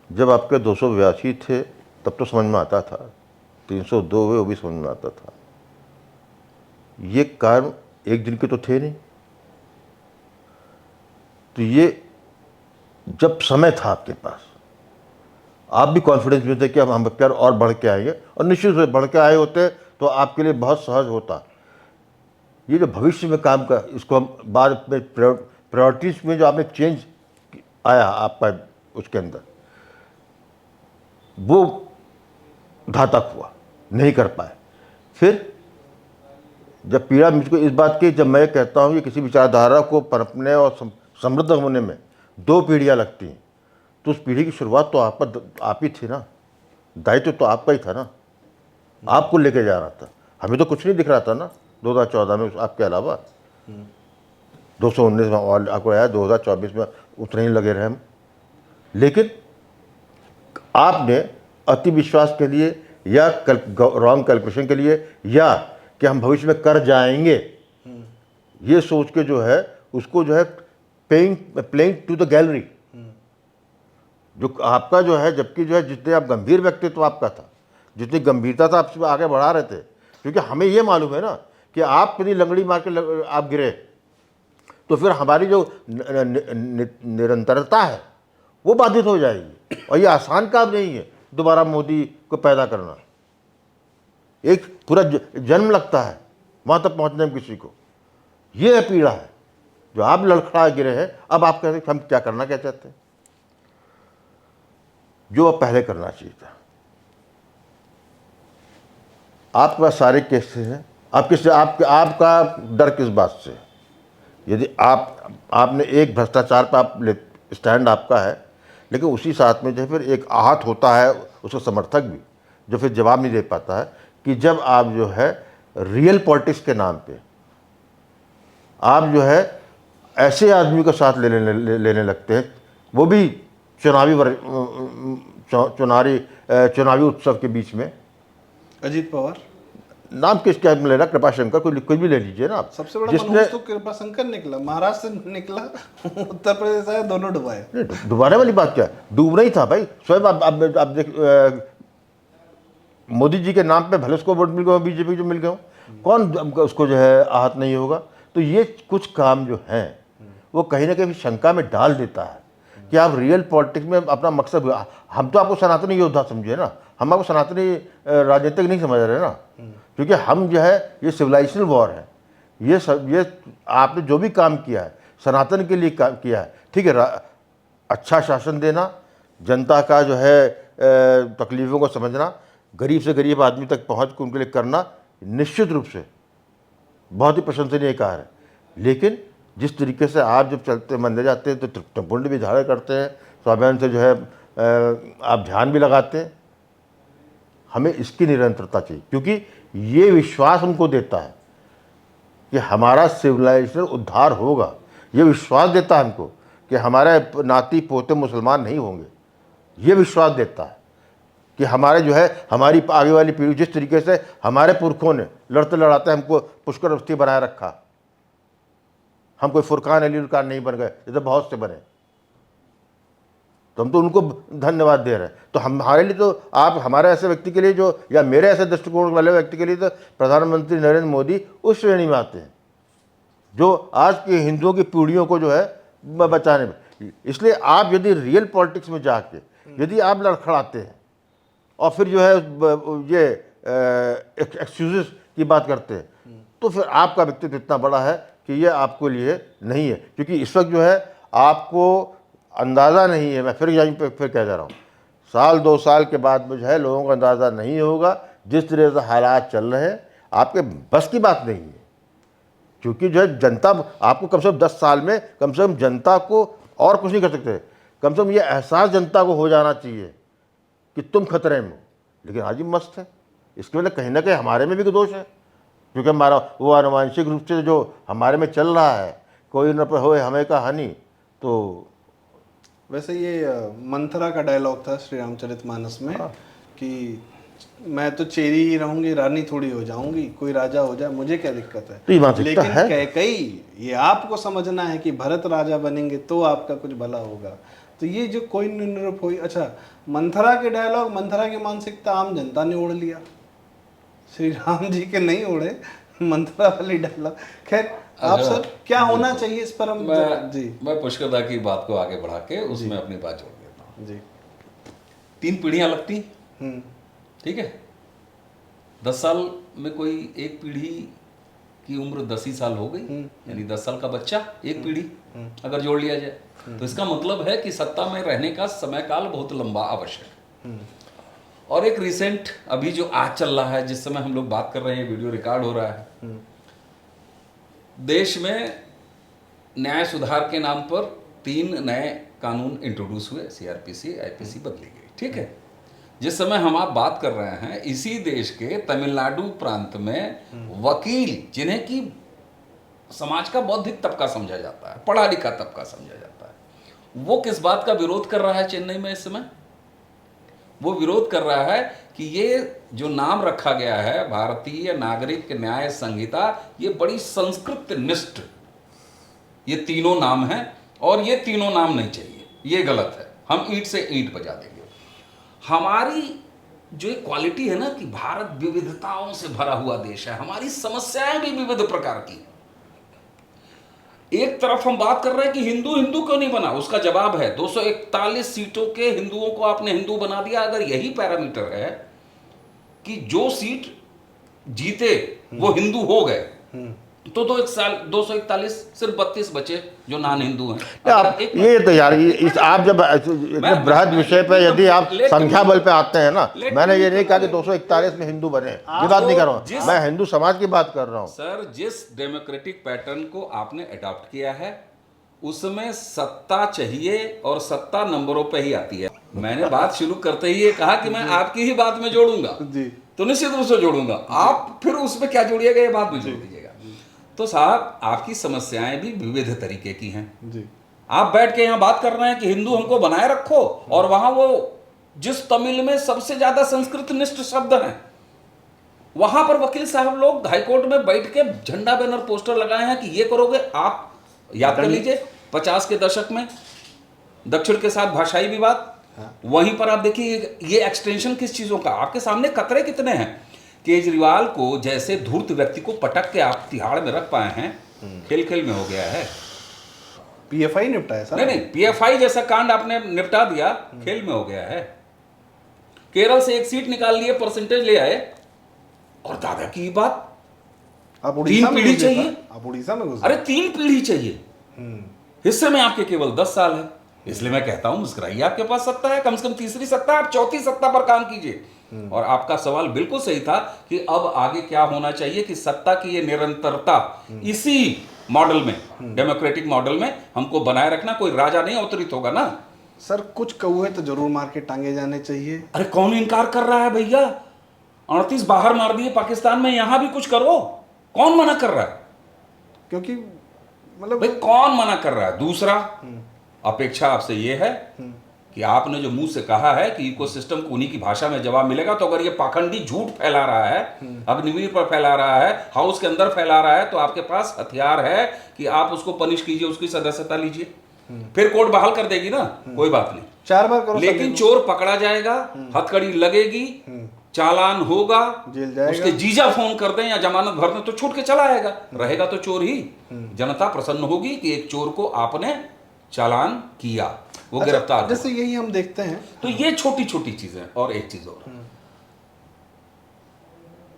जब आपके 282 थे तब तो समझ में आता था, 302 हुए वो भी समझ में आता था। ये काम एक दिन के तो थे नहीं। तो ये जब समय था आपके पास, आप भी कॉन्फिडेंस में थे कि हम पर और बढ़ के आएंगे, और निश्चित रूप से बढ़ के आए होते तो आपके लिए बहुत सहज होता। ये जो भविष्य में काम का, इसको हम बाद में प्रायोरिटीज में जो आपने चेंज आया आपका उसके अंदर, वो घातक हुआ, नहीं कर पाए। फिर जब पीड़ा मुझको इस बात की, जब मैं कहता हूँ कि किसी विचारधारा को पनपने और समृद्ध होने में 2 पीढ़ियाँ लगती हैं, तो उस पीढ़ी की शुरुआत तो आप ही थी ना, दायित्व तो आपका ही था ना, आपको लेके जा रहा था। हमें तो कुछ नहीं दिख रहा था ना 2014 में आपके अलावा। 219 में और आपको आया, 2024 में उतने ही लगे रहे हम। लेकिन आपने अति विश्वास के लिए या रॉन्ग कैलकुलेशन के लिए, या कि हम भविष्य में कर जाएंगे, ये सोच के जो है उसको जो है प्लेइंग टू द गैलरी, जो आपका जो है, जबकि जो है जितने आप गंभीर व्यक्तित्व आपका था, जितनी गंभीरता था आप आगे बढ़ा रहे थे, क्योंकि हमें ये मालूम है ना कि आप यदि लंगड़ी मार के आप गिरे तो फिर हमारी जो निरंतरता है वो बाधित हो जाएगी। और ये आसान काम नहीं है दोबारा मोदी को पैदा करना, एक पूरा जन्म लगता है वहाँ तक पहुँचने में किसी को। ये है पीड़ा है जो आप लड़खड़ा गिरे हैं। अब आप कहते हैं हम क्या करना क्या चाहते हैं, जो अब पहले करना चाहिए था। आपके पास सारे केसेस हैं, आपका डर किस बात से? यदि आपने एक भ्रष्टाचार पर आप स्टैंड आपका है, लेकिन उसी साथ में जो फिर एक आहत होता है उसका समर्थक भी, जो फिर जवाब नहीं दे पाता है कि जब आप जो है रियल पॉलिटिक्स के नाम पे आप जो है ऐसे आदमी का साथ लेने लगते हैं, वो भी चुनावी उत्सव के बीच में। अजीत पवार नाम किसका लेना, कृपाशंकर, कुछ भी ले लीजिए ना आप। सबसे बड़ा मनहूस तो कृपाशंकर निकला, महाराष्ट्र से निकला, उत्तर प्रदेश आया, दोनों डुबाए। नहीं, डुबाने वाली बात क्या है, डूबना ही था भाई। स्वयं आप देख, मोदी जी के नाम पे भले उसको वोट मिल गया, बीजेपी जो मिल गया, कौन उसको जो है आहत नहीं होगा। तो ये कुछ काम जो हैं वो कहीं ना कहीं शंका में डाल देता है कि आप रियल पॉलिटिक्स में अपना मकसद, हम तो आपको सनातनी योद्धा समझे ना, हम आपको सनातनी राजनीतिक नहीं समझ रहे ना, क्योंकि हम जो है ये सिविलाइजेशन वॉर है। ये आपने जो भी काम किया है सनातन के लिए काम किया है, ठीक है। अच्छा शासन देना, जनता का जो है तकलीफ़ों को समझना, गरीब से गरीब आदमी तक पहुँच उनके लिए करना, निश्चित रूप से बहुत ही प्रशंसनीय कार्य है। लेकिन जिस तरीके से आप जब चलते मंदिर जाते हैं तो पुण्य भी धारण करते हैं, स्वाभिमान से जो है आप ध्यान भी लगाते हैं, हमें इसकी निरंतरता चाहिए, क्योंकि ये विश्वास हमको देता है कि हमारा सिविलाइजेशन उद्धार होगा। ये विश्वास देता है हमको कि हमारे नाती पोते मुसलमान नहीं होंगे। ये विश्वास देता है कि हमारे जो है हमारी आगे वाली पीढ़ी, जिस तरीके से हमारे पुरखों ने लड़ते लड़ाते हमको पुष्कर अवस्थी बनाए रखा, हम कोई फुरकान अली खान नहीं बन गए, जैसे बहुत से बने, तो हम तो उनको धन्यवाद दे रहे हैं। तो हमारे लिए तो आप हमारे ऐसे व्यक्ति के लिए जो, या मेरे ऐसे दृष्टिकोण वाले व्यक्ति के लिए तो प्रधानमंत्री नरेंद्र मोदी उस श्रेणी में आते हैं जो आज के हिंदुओं की पीढ़ियों को जो है बचाने में। इसलिए आप यदि रियल पॉलिटिक्स में जाके यदि आप लड़खड़ाते हैं और फिर जो है ये एक्सक्यूजेस की बात करते हैं, तो फिर आपका व्यक्तित्व इतना बड़ा है कि ये आपको लिए नहीं है। क्योंकि इस वक्त जो है आपको अंदाज़ा नहीं है, मैं फिर यहीं पे फिर कह जा रहा हूँ, साल 2 साल के बाद में जो है लोगों को अंदाज़ा नहीं होगा। जिस तरह से हालात चल रहे हैं आपके बस की बात नहीं है, क्योंकि जो है जनता आपको कम से कम 10 साल में कम से कम जनता को और कुछ नहीं कर सकते, कम से कम ये एहसास जनता को हो जाना चाहिए कि तुम खतरे में हो। लेकिन आज ही मस्त है, इसके वजह कहीं ना कहीं हमारे में भी दोष है, क्योंकि हमारा वो आनुवांशिक रूप से जो हमारे में चल रहा है, कोई न होए हमें का हानि। तो वैसे ये मंथरा का डायलॉग था श्री रामचरितमानस में कि मैं तो चेरी ही रहूंगी, रानी थोड़ी हो जाऊंगी, कोई राजा हो जाए, मुझे क्या दिक्कत तो ये है। मानसिकता लेकिन है। कैकई, ये आपको समझना है कि भरत राजा बनेंगे तो आपका कुछ भला होगा। तो ये जो कोई निरूप हुई, अच्छा मंथरा के डायलॉग, मंथरा की मानसिकता आम जनता ने ओढ़ लिया, श्री राम जी के नहीं ओढ़े, मंथरा वाली डायलॉग। खैर आप अच्छा, सर क्या होना चाहिए इस पर हम जी मैं पुष्कर दा की बात को आगे बढ़ा के उसमें अपनी बात जोड़ देता हूँ। जी 3 पीढ़ियां लगती, हम्म ठीक है। 10 साल में कोई एक पीढ़ी की उम्र 10 ही साल हो गई, यानी 10 साल का बच्चा एक पीढ़ी अगर जोड़ लिया जाए तो इसका मतलब है कि सत्ता में रहने का समय काल बहुत लंबा आवश्यक है। और एक रिसेंट अभी जो आज चल रहा है, जिस समय हम लोग बात कर रहे हैं, वीडियो रिकॉर्ड हो रहा है, देश में न्याय सुधार के नाम पर 3 नए कानून इंट्रोड्यूस हुए, सीआरपीसी, आईपीसी बदली गई, ठीक है। जिस समय हम आप बात कर रहे हैं, इसी देश के तमिलनाडु प्रांत में वकील, जिन्हें कि समाज का बौद्धिक तबका समझा जाता है, पढ़ा लिखा तबका समझा जाता है, वो किस बात का विरोध कर रहा है चेन्नई में इस समय? वो विरोध कर रहा है कि ये जो नाम रखा गया है भारतीय नागरिक न्याय संहिता, ये बड़ी संस्कृत निष्ठ ये तीनों नाम हैं और ये तीनों नाम नहीं चाहिए, ये गलत है, हम ईंट से ईंट बजा देंगे। हमारी जो एक क्वालिटी है ना कि भारत विविधताओं से भरा हुआ देश है, हमारी समस्याएं भी विविध प्रकार की। एक तरफ हम बात कर रहे हैं कि हिंदू हिंदू क्यों नहीं बना, उसका जवाब है 241 सीटों के हिंदुओं को आपने हिंदू बना दिया। अगर यही पैरामीटर है कि जो सीट जीते वो हिंदू हो गए, तो 241 सिर्फ 32 बचे जो नॉन हिंदू हैं। आप ये तो यार इस आप जब इतने बृहद विषय पे यदि आप संख्या बल पे आते हैं ना, मैंने ये नहीं कहा कि 241 में हिंदू बने, ये बात नहीं कर रहा हूँ, मैं हिंदू समाज की बात कर रहा हूँ। सर, जिस डेमोक्रेटिक पैटर्न को आपने अडॉप्ट किया है उसमें सत्ता चाहिए और सत्ता नंबरों पे ही आती है। मैंने बात शुरू करते ही ये कहा कि मैं आपकी ही बात में जोड़ूंगा, जी तो निश्चित रूप से जोड़ूंगा, आप फिर उसमें क्या जोड़िएगा ये बात में जोड़ दीजिएगा। तो साहब, आपकी समस्याएं भी विविध तरीके की हैं। जी आप बैठ के यहाँ बात कर रहे हैं कि हिंदू हमको बनाए रखो, और वहां वो जिस तमिल में सबसे ज्यादा संस्कृत निष्ठ शब्द हैं, वहां पर वकील साहब लोग हाईकोर्ट में बैठ के झंडा बैनर पोस्टर लगाए हैं कि ये करोगे आप। याद कर लीजिए 50 के दशक में दक्षिण के साथ भाषाई विवाद, वहीं पर आप देखिए ये एक्सटेंशन किस चीजों का, आपके सामने खतरे कितने हैं। केजरीवाल को जैसे धूर्त व्यक्ति को पटक के आप तिहाड़ में रख पाए हैं, खेल खेल में हो गया है। पीएफआई निपटा है सर? नहीं, पीएफआई जैसा कांड आपने निपटा दिया, खेल में हो गया है। केरल से एक सीट निकाल लिए, परसेंटेज ले आए, और दादा की बात, आप उड़ीसा 3 में पीढ़ी घुसे चाहिए। सर? आप उड़ीसा में घुसे? अरे 3 पीढ़ी चाहिए, हिस्से में आपके केवल 10 साल है। इसलिए मैं कहता हूं मुस्कुराइए, आपके पास सत्ता है, कम से कम तीसरी सत्ता, आप चौथी सत्ता पर काम कीजिए। और आपका सवाल बिल्कुल सही था कि अब आगे क्या होना चाहिए, कि सत्ता की ये निरंतरता इसी मॉडल में, डेमोक्रेटिक मॉडल में हमको बनाए रखना। कोई राजा नहीं अवतरित होगा ना सर, कुछ कौए तो जरूर मार के टांगे जाने चाहिए। अरे कौन इनकार कर रहा है भैया? 38 बाहर मार दिए पाकिस्तान में, यहां भी कुछ करो, कौन मना कर रहा है? क्योंकि मतलब भाई कौन मना कर रहा है? दूसरा, अपेक्षा आपसे ये है कि आपने जो मुंह से कहा है कि इकोसिस्टम को उन्हीं की भाषा में जवाब मिलेगा, तो अगर ये पाखंडी झूठ फैला रहा है, अग्निवीर पर फैला रहा है, हाउस के अंदर फैला रहा है, तो आपके पास हथियार है कि आप उसको पनिश कीजिए, उसकी सदस्यता लीजिए, फिर कोर्ट बहाल कर देगी ना, कोई बात नहीं, 4 बार करो, लेकिन चोर पकड़ा जाएगा, हथकड़ी लगेगी, चालान होगा, जेल जाएगा। उसके जीजा फोन कर दें या जमानत भर दें तो छूट के चला आएगा, रहेगा तो चोर ही। जनता प्रसन्न होगी कि एक चोर को आपने चालान किया, वो गिरफ्तार। जैसे यही हम देखते हैं, तो ये छोटी छोटी चीजें। और एक चीज और,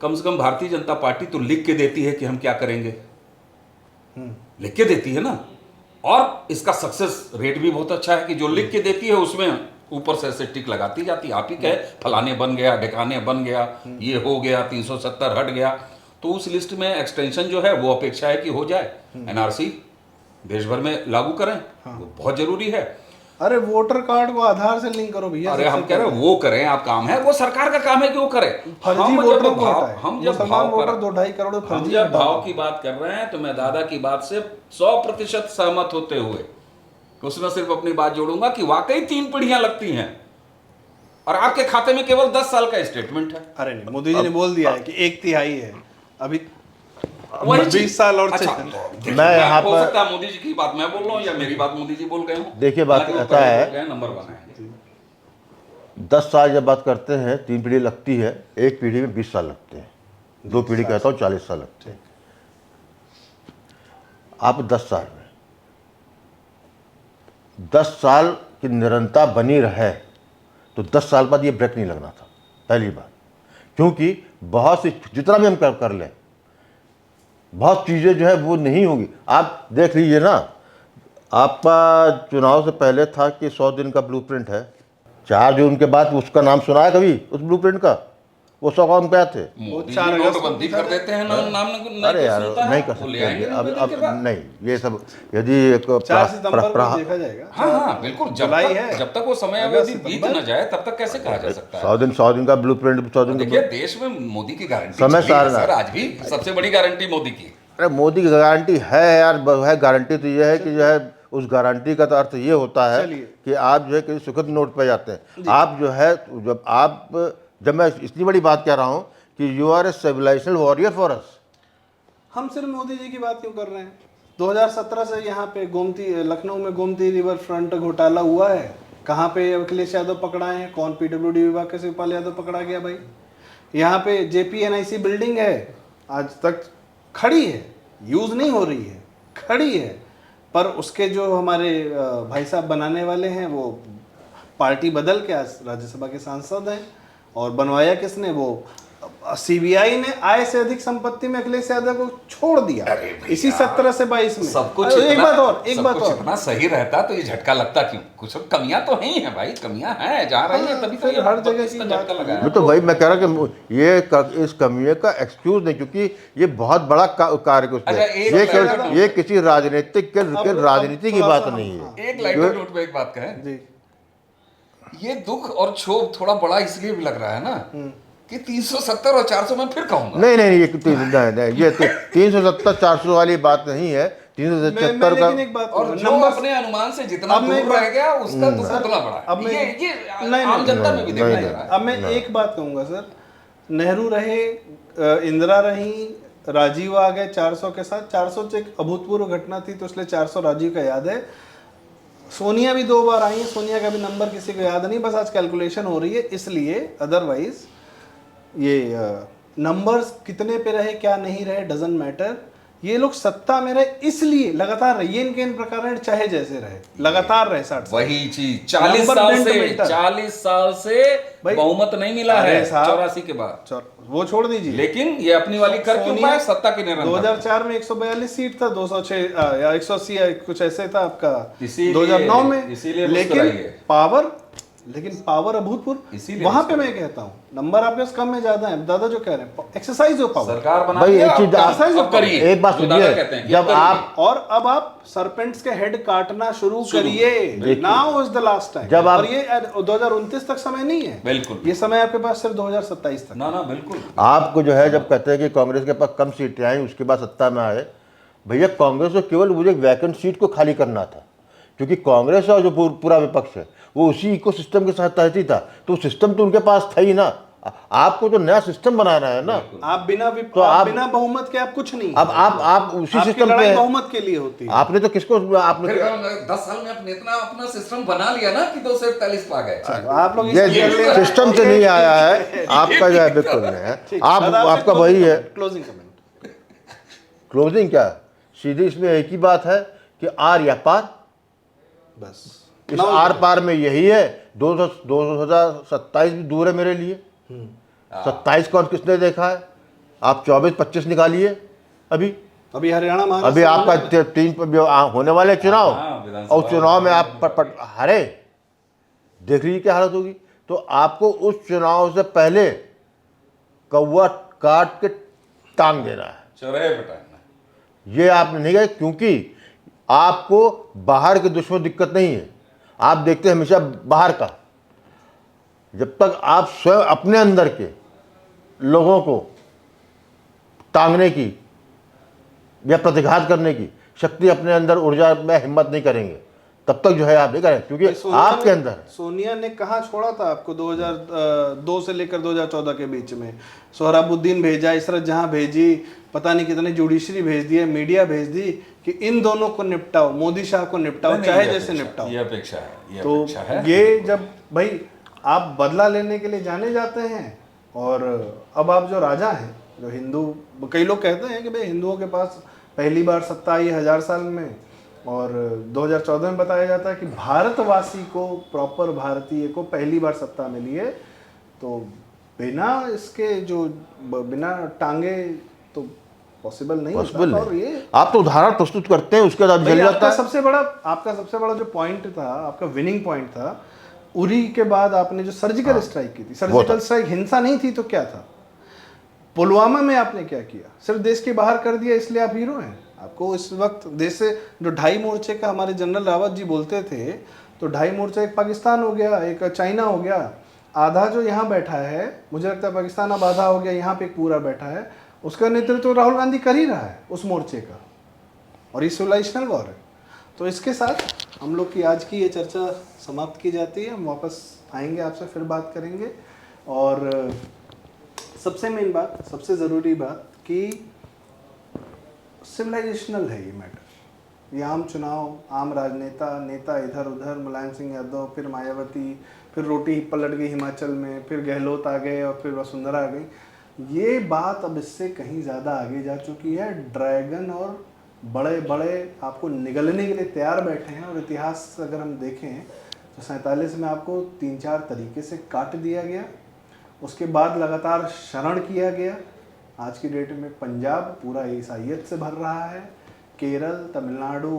कम से कम भारतीय जनता पार्टी तो लिख के देती है कि हम क्या करेंगे, लिख के देती है ना, और इसका सक्सेस रेट भी बहुत अच्छा है कि जो लिख के देती है उसमें ऊपर से टिक लगाती जाती है। आप ही कहे फलाने बन गया, ढिकाने बन गया, ये हो गया, 370 हट गया, तो उस लिस्ट में एक्सटेंशन जो है वो अपेक्षा है कि हो जाए। एनआरसी देश भर में लागू करें, वो बहुत जरूरी है। अरे वोटर कार्ड को आधार से लिंक करो भैया। अरे हम कह रहे हैं वो करें, आप काम है, वो सरकार का काम है कि वो करे। फर्जी वोटरों को हटाएं। हम जब मुसलमान भाव वोटर पर 2-2.5 करोड़ हम फर्जी जब हटा भाव दो। की बात कर रहे हैं, तो मैं दादा की बात से 100% सहमत होते हुए उसमें सिर्फ अपनी बात जोड़ूंगा कि वाकई 3 पीढ़ियां लगती हैं। और आपके खाते में केवल 10 साल का स्टेटमेंट है। अरे नहीं, मोदी जी ने बोल दिया है कि 1/3 है अभी, वही 20 साल और अच्छा, चाहिए। मैं यहाँ हो पर- सकता है मोदी जी की बात मैं बोल रहा हूँ या मेरी बात मोदी जी बोल गए हो। देखिए, बात ऐसा है, नंबर 1 है 10 साल जब बात करते हैं 3 पीढ़ी लगती है, एक पीढ़ी में 20 साल लगते हैं, 2 पीढ़ी कहता हूँ 40 साल लगते हैं। आप 10 साल की निरंतरता बनी रहे तो 10 साल बाद ये ब्रेक नहीं लगना था, पहली बात। क्योंकि बहुत सी, जितना भी हम कर लें, बहुत चीज़ें जो है वो नहीं होंगी। आप देख लीजिए ना, आपका चुनाव से पहले था कि 100 दिन का ब्लूप्रिंट है, 4 जून के बाद उसका नाम सुना है कभी उस ब्लूप्रिंट का? वो 100 काम क्या थे? मोदी जी 4 अगस्त नोटबंदी कर देते हैं, नाम नहीं अरे यार, सुनता है, नहीं कर वो ले सकते आएंगे अब 90 दिन के बाद। नहीं, ये सब यदि एक 4 सितंबर को देखा जाएगा। हाँ बिल्कुल, जुलाई है, जब तक वो समय अगस्त, अवधि बीत सितंबर। न जाए तब तक कैसे कहा जा सकता है। 100 दिन का ब्लूप्रिंट, 100 दिन देखिए का। देश में मोदी की गारंटी समय चली है सारना। सर, आज भी सबसे बड़ी गारंटी मोदी की। अरे मोदी की गारंटी है यार, है गारंटी तो ये है कि जो है उस गारंटी का तो अर्थ ये होता है चलिए। कि आप जो है किसी सुखद नोट पे जाते हैं। आप जो है, जब मैं इतनी बड़ी बात कह रहा हूँ कि you are a civilisational warrior for us. हम सिर्फ मोदी जी की बात क्यों कर रहे हैं? 2017 से यहाँ पे लखनऊ में गोमती रिवर फ्रंट घोटाला हुआ है। कहाँ पे अखिलेश यादव पकड़ाए हैं? कौन पीडब्ल्यूडी विभाग के शिवपाल यादव पकड़ा गया भाई? यहाँ पे जेपीएनआईसी बिल्डिंग है, आज तक खड़ी है, यूज नहीं हो रही है, खड़ी है। पर उसके जो हमारे भाई साहब बनाने वाले हैं वो पार्टी बदल के आज राज्यसभा के सांसद हैं। और बनवाया किसने? वो सीबीआई ने आय से अधिक संपत्ति में अखिलेश यादव को छोड़ दिया इसी 17 से 22 में। सब कुछ एक बात और इतना सही रहता तो ये झटका लगता क्यों? कुछ कमियां तो हैं ही है भाई, कमियां हैं, जहाँ रही है तभी तो ये हर जगह इसका की झटका लगा है। मैं तो वही मैं कह रहा कि इस कमियों का एक्सक्यूज नहीं, क्योंकि ये बहुत बड़ा कार्य कुछ अच्छा, एक ये किसी राजनीतिक के राजनीति की बात नहीं है। एक लाइटर नोट पे एक बात कहें जी, ये दुख और क्षोभ थोड़ा बड़ा इसलिए भी लग रहा है ना कि 370 और 400 में फिर कहूंगा। नहीं, ये 370 400 वाली बात नहीं है, 377 का। लेकिन एक बात और जो अपने अनुमान से जितना दूर रह गया उसका दुख उतना बड़ा अब है। मैं- ये आम जनता में भी देखा जा रहा है। अब मैं एक बात कहूंगा सर, नेहरू रहे, इंदिरा रही, राजीव आ गए 400 के साथ। 400 एक अभूतपूर्व घटना थी तो इसलिए 400 राजीव का याद है। सोनिया भी 2 बार आई है, सोनिया का भी नंबर किसी को याद नहीं, बस आज कैलकुलेशन हो रही है इसलिए। अदरवाइज ये नंबर्स कितने पे रहे क्या नहीं रहे डजंट मैटर। ये लोग सत्ता में रहे इसलिए लगातार रहे, ये इनके इन प्रकार चाहे जैसे रहे, लगातार रहे 60 साल। वही चीज 40 नंबर साल डेंट से मिलता। 40 साल से भाई, बहुमत नहीं मिला अरे है साहब, 84 के बाद। वो छोड़ दीजिए, लेकिन ये अपनी वाली कर क्यों सोनिया- पाए? सत्ता की निरंतरता। 2004 में 142 सीट था, 206 या 180 या कुछ ऐसे था आपका इसीलिए- 2009 में। इसीलिए लेकिन मुस्कुराइए। पावर अभूतपूर्व। इसीलिए वहां पे मैं कहता हूँ नंबर आपके पास कम है ज्यादा है, दादा जो कह रहे हैं एक्सरसाइज हो पावर। सरकार बना भाई, दिया, एक चीज अब आप- करिए। एक बात जो दादा सुनिए, कहते हैं कि जब अब करिए। आप- और अब आप सरपेंट्स के हेड काटना शुरू करिए। Now is the last time. जब आप- और ये 2029 तक समय नहीं है, बिल्कुल। ये समय आपके पास सिर्फ 2027 तक। ना बिल्कुल। आपको जो है, जब कहते हैं कि कांग्रेस के पास कम सीटें आई उसके बाद सत्ता में आए, भैया कांग्रेस को केवल मुझे वैकेंट सीट को खाली करना था, क्योंकि कांग्रेस और जो पूरा विपक्ष है वो उसी इकोसिस्टम के साथ तहती था, तो सिस्टम तो उनके पास था ही ना। आपको तो नया सिस्टम बनाना है ना। आप बिना तो आप- बिना बहुमत के आप कुछ नहीं। अब आप उसी आपकी सिस्टम लड़ाई पे, बहुमत के लिए होती है। आपने तो किसको आपने फिर 10 साल में अपने इतना अपना सिस्टम बना लिया ना कि 2 से 41 पा गए। आप लोग ये सिस्टम से नहीं आया है, आपका जो है बिल्कुल नहीं है। आपका वही है। Closing comment. क्लोजिंग क्या, सीधी इसमें एक ही बात है कि आर या पार। बस इस आर पार में यही है। 2027 भी दूर है मेरे लिए। 27 कौन किसने देखा है? आप 24-25 निकालिए। अभी हरियाणा महाराष्ट्र अभी आपका 3 होने वाले चुनाव, विधानसभा और चुनाव में आप हारे, देख लीजिए क्या हालत होगी। तो आपको उस चुनाव से पहले कौवा काट के टांग देना है, चौराहे बटाना। ये आपने नहीं किया, क्योंकि आपको बाहर के दुश्मन दिक्कत नहीं है। आप देखते हैं हमेशा बाहर का। जब तक आप स्वयं अपने अंदर के लोगों को टांगने की या प्रतिघात करने की शक्ति अपने अंदर ऊर्जा में हिम्मत नहीं करेंगे, तब तक जो है आप नहीं करें, क्योंकि आपके अंदर सोनिया ने कहाँ छोड़ा था आपको 2002 से लेकर 2014 के बीच में? सोहराबुद्दीन भेजा, इशरत जहां भेजी, पता नहीं कितने जुडिशरी भेज दिए, मीडिया भेज दी कि इन दोनों को निपटाओ, मोदी शाह को निपटाओ, नहीं, चाहे ये जैसे अपेक्षा- निपटाओ। ये अपेक्षा है, ये तो अपेक्षा है। ये जब भाई आप बदला लेने के लिए जाने जाते हैं, और अब आप जो राजा हैं, जो हिंदू, कई लोग कहते हैं कि भाई हिंदुओं के पास पहली बार सत्ता आई 1000 साल में, और 2014 में बताया जाता है कि भारतवासी को, प्रॉपर भारतीय को पहली बार सत्ता मिली है। तो बिना इसके जो बिना टांगे तो पॉसिबल नहीं पॉसिबल होता। और नहीं, ये आप तो उदाहरण प्रस्तुत करते हैं, उसके बाद भाई जल जाता है। आपका सबसे बड़ा जो पॉइंट था, आपका विनिंग पॉइंट था, उरी के बाद आपने जो सर्जिकल स्ट्राइक की थी। सर्जिकल स्ट्राइक हिंसा नहीं थी तो क्या था? पुलवामा में आपने क्या किया? सिर्फ देश के बाहर कर दिया, इसलिए आप हीरो हैं। आपको इस वक्त देश से जो 2.5 मोर्चे का हमारे जनरल रावत जी बोलते थे, तो 2.5 मोर्चा, एक पाकिस्तान हो गया, एक चाइना हो गया, आधा जो यहाँ बैठा है, मुझे लगता है पाकिस्तान अब आधा हो गया, यहाँ पे एक पूरा बैठा है, उसका नेतृत्व तो राहुल गांधी कर ही रहा है उस मोर्चे का, और ये सिविलाइजेशनल वॉर है। तो इसके साथ हम लोग की आज की ये चर्चा समाप्त की जाती है। हम वापस आएंगे, आपसे फिर बात करेंगे। और सबसे मेन बात, सबसे ज़रूरी बात कि सिविलाइजेशनल है ये मैटर। ये आम चुनाव, आम राजनेता, नेता इधर उधर, मुलायम सिंह यादव, फिर मायावती, फिर रोटी पलट गई हिमाचल में, फिर गहलोत आ गए, और फिर वसुंधरा आ गई। ये बात अब इससे कहीं ज़्यादा आगे जा चुकी है। ड्रैगन और बड़े बड़े आपको निगलने के लिए तैयार बैठे हैं। और इतिहास अगर हम देखें तो 47 में आपको 3-4 तरीके से काट दिया गया, उसके बाद लगातार शरण किया गया। आज की डेट में पंजाब पूरा ईसाइयत से भर रहा है, केरल, तमिलनाडु,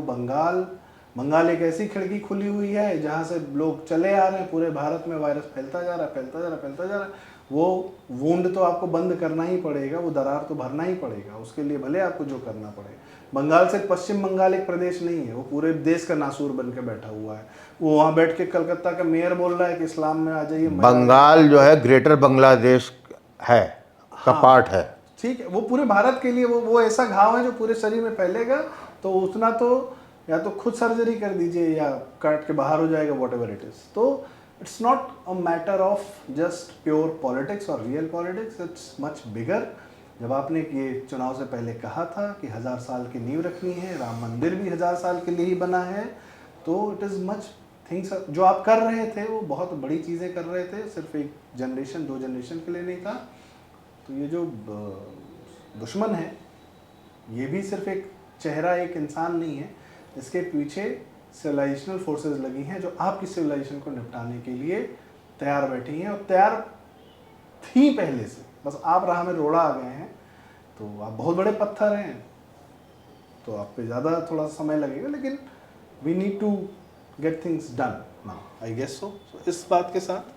बंगाल एक ऐसी खिड़की खुली हुई है जहाँ से लोग चले आ रहे हैं, पूरे भारत में वायरस फैलता जा रहा है, फैलता जा रहा है, फैलता जा रहा है। वो वुंड तो आपको बंद करना ही पड़ेगा, वो दरार तो भरना ही पड़ेगा, उसके लिए भले आपको जो करना पड़े। बंगाल से पश्चिम बंगाल एक प्रदेश नहीं है, वो पूरे देश का नासूर बन के बैठा हुआ है। वो वहाँ बैठ के कलकत्ता का मेयर बोल रहा है कि इस्लाम में आ जाइए। बंगाल जो है ग्रेटर बांग्लादेश है का पार्ट है, ठीक है, वो पूरे भारत के लिए वो ऐसा घाव है जो पूरे शरीर में फैलेगा। तो उतना तो या तो खुद सर्जरी कर दीजिए या काट के बाहर हो जाएगा, वॉट एवर इट इज़। तो it's not a matter of just pure politics और real politics, it's much bigger. जब आपने ये चुनाव से पहले कहा था कि 1000 साल की नींव रखनी है, राम मंदिर भी 1000 साल के लिए ही बना है, तो इट इज़ मच थिंग्स जो आप कर रहे थे वो बहुत बड़ी चीज़ें कर रहे थे, सिर्फ एक जनरेशन 2 जनरेशन के लिए नहीं था। तो ये जो दुश्मन है, ये भी सिर्फ एक चेहरा, एक इंसान नहीं है, इसके पीछे सिविलाइजेशनल फोर्सेस लगी हैं जो आपकी सिविलाइजेशन को निपटाने के लिए तैयार बैठी हैं, और तैयार थी पहले से, बस आप राह में रोड़ा आ गए हैं। तो आप बहुत बड़े पत्थर हैं, तो आप पे ज़्यादा थोड़ा समय लगेगा, लेकिन we need to get things done now, I guess so. इस बात के साथ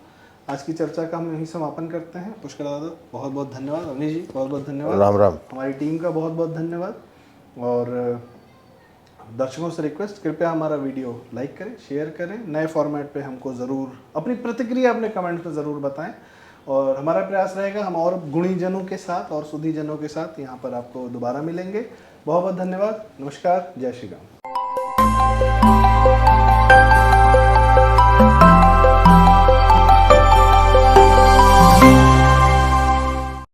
आज की चर्चा का हम यहीं समापन करते हैं। पुष्कर दादा बहुत बहुत धन्यवाद, अवनीश जी बहुत बहुत धन्यवाद, राम राम। हमारी टीम का बहुत बहुत धन्यवाद। और दर्शकों से रिक्वेस्ट, कृपया हमारा वीडियो लाइक करें, शेयर करें। नए फॉर्मेट पे हमको ज़रूर अपनी प्रतिक्रिया अपने कमेंट्स में ज़रूर बताएं, और हमारा प्रयास रहेगा हम और गुणीजनों के साथ और सुधीजनों के साथ यहाँ पर आपको दोबारा मिलेंगे। बहुत बहुत धन्यवाद, नमस्कार, जय श्री राम।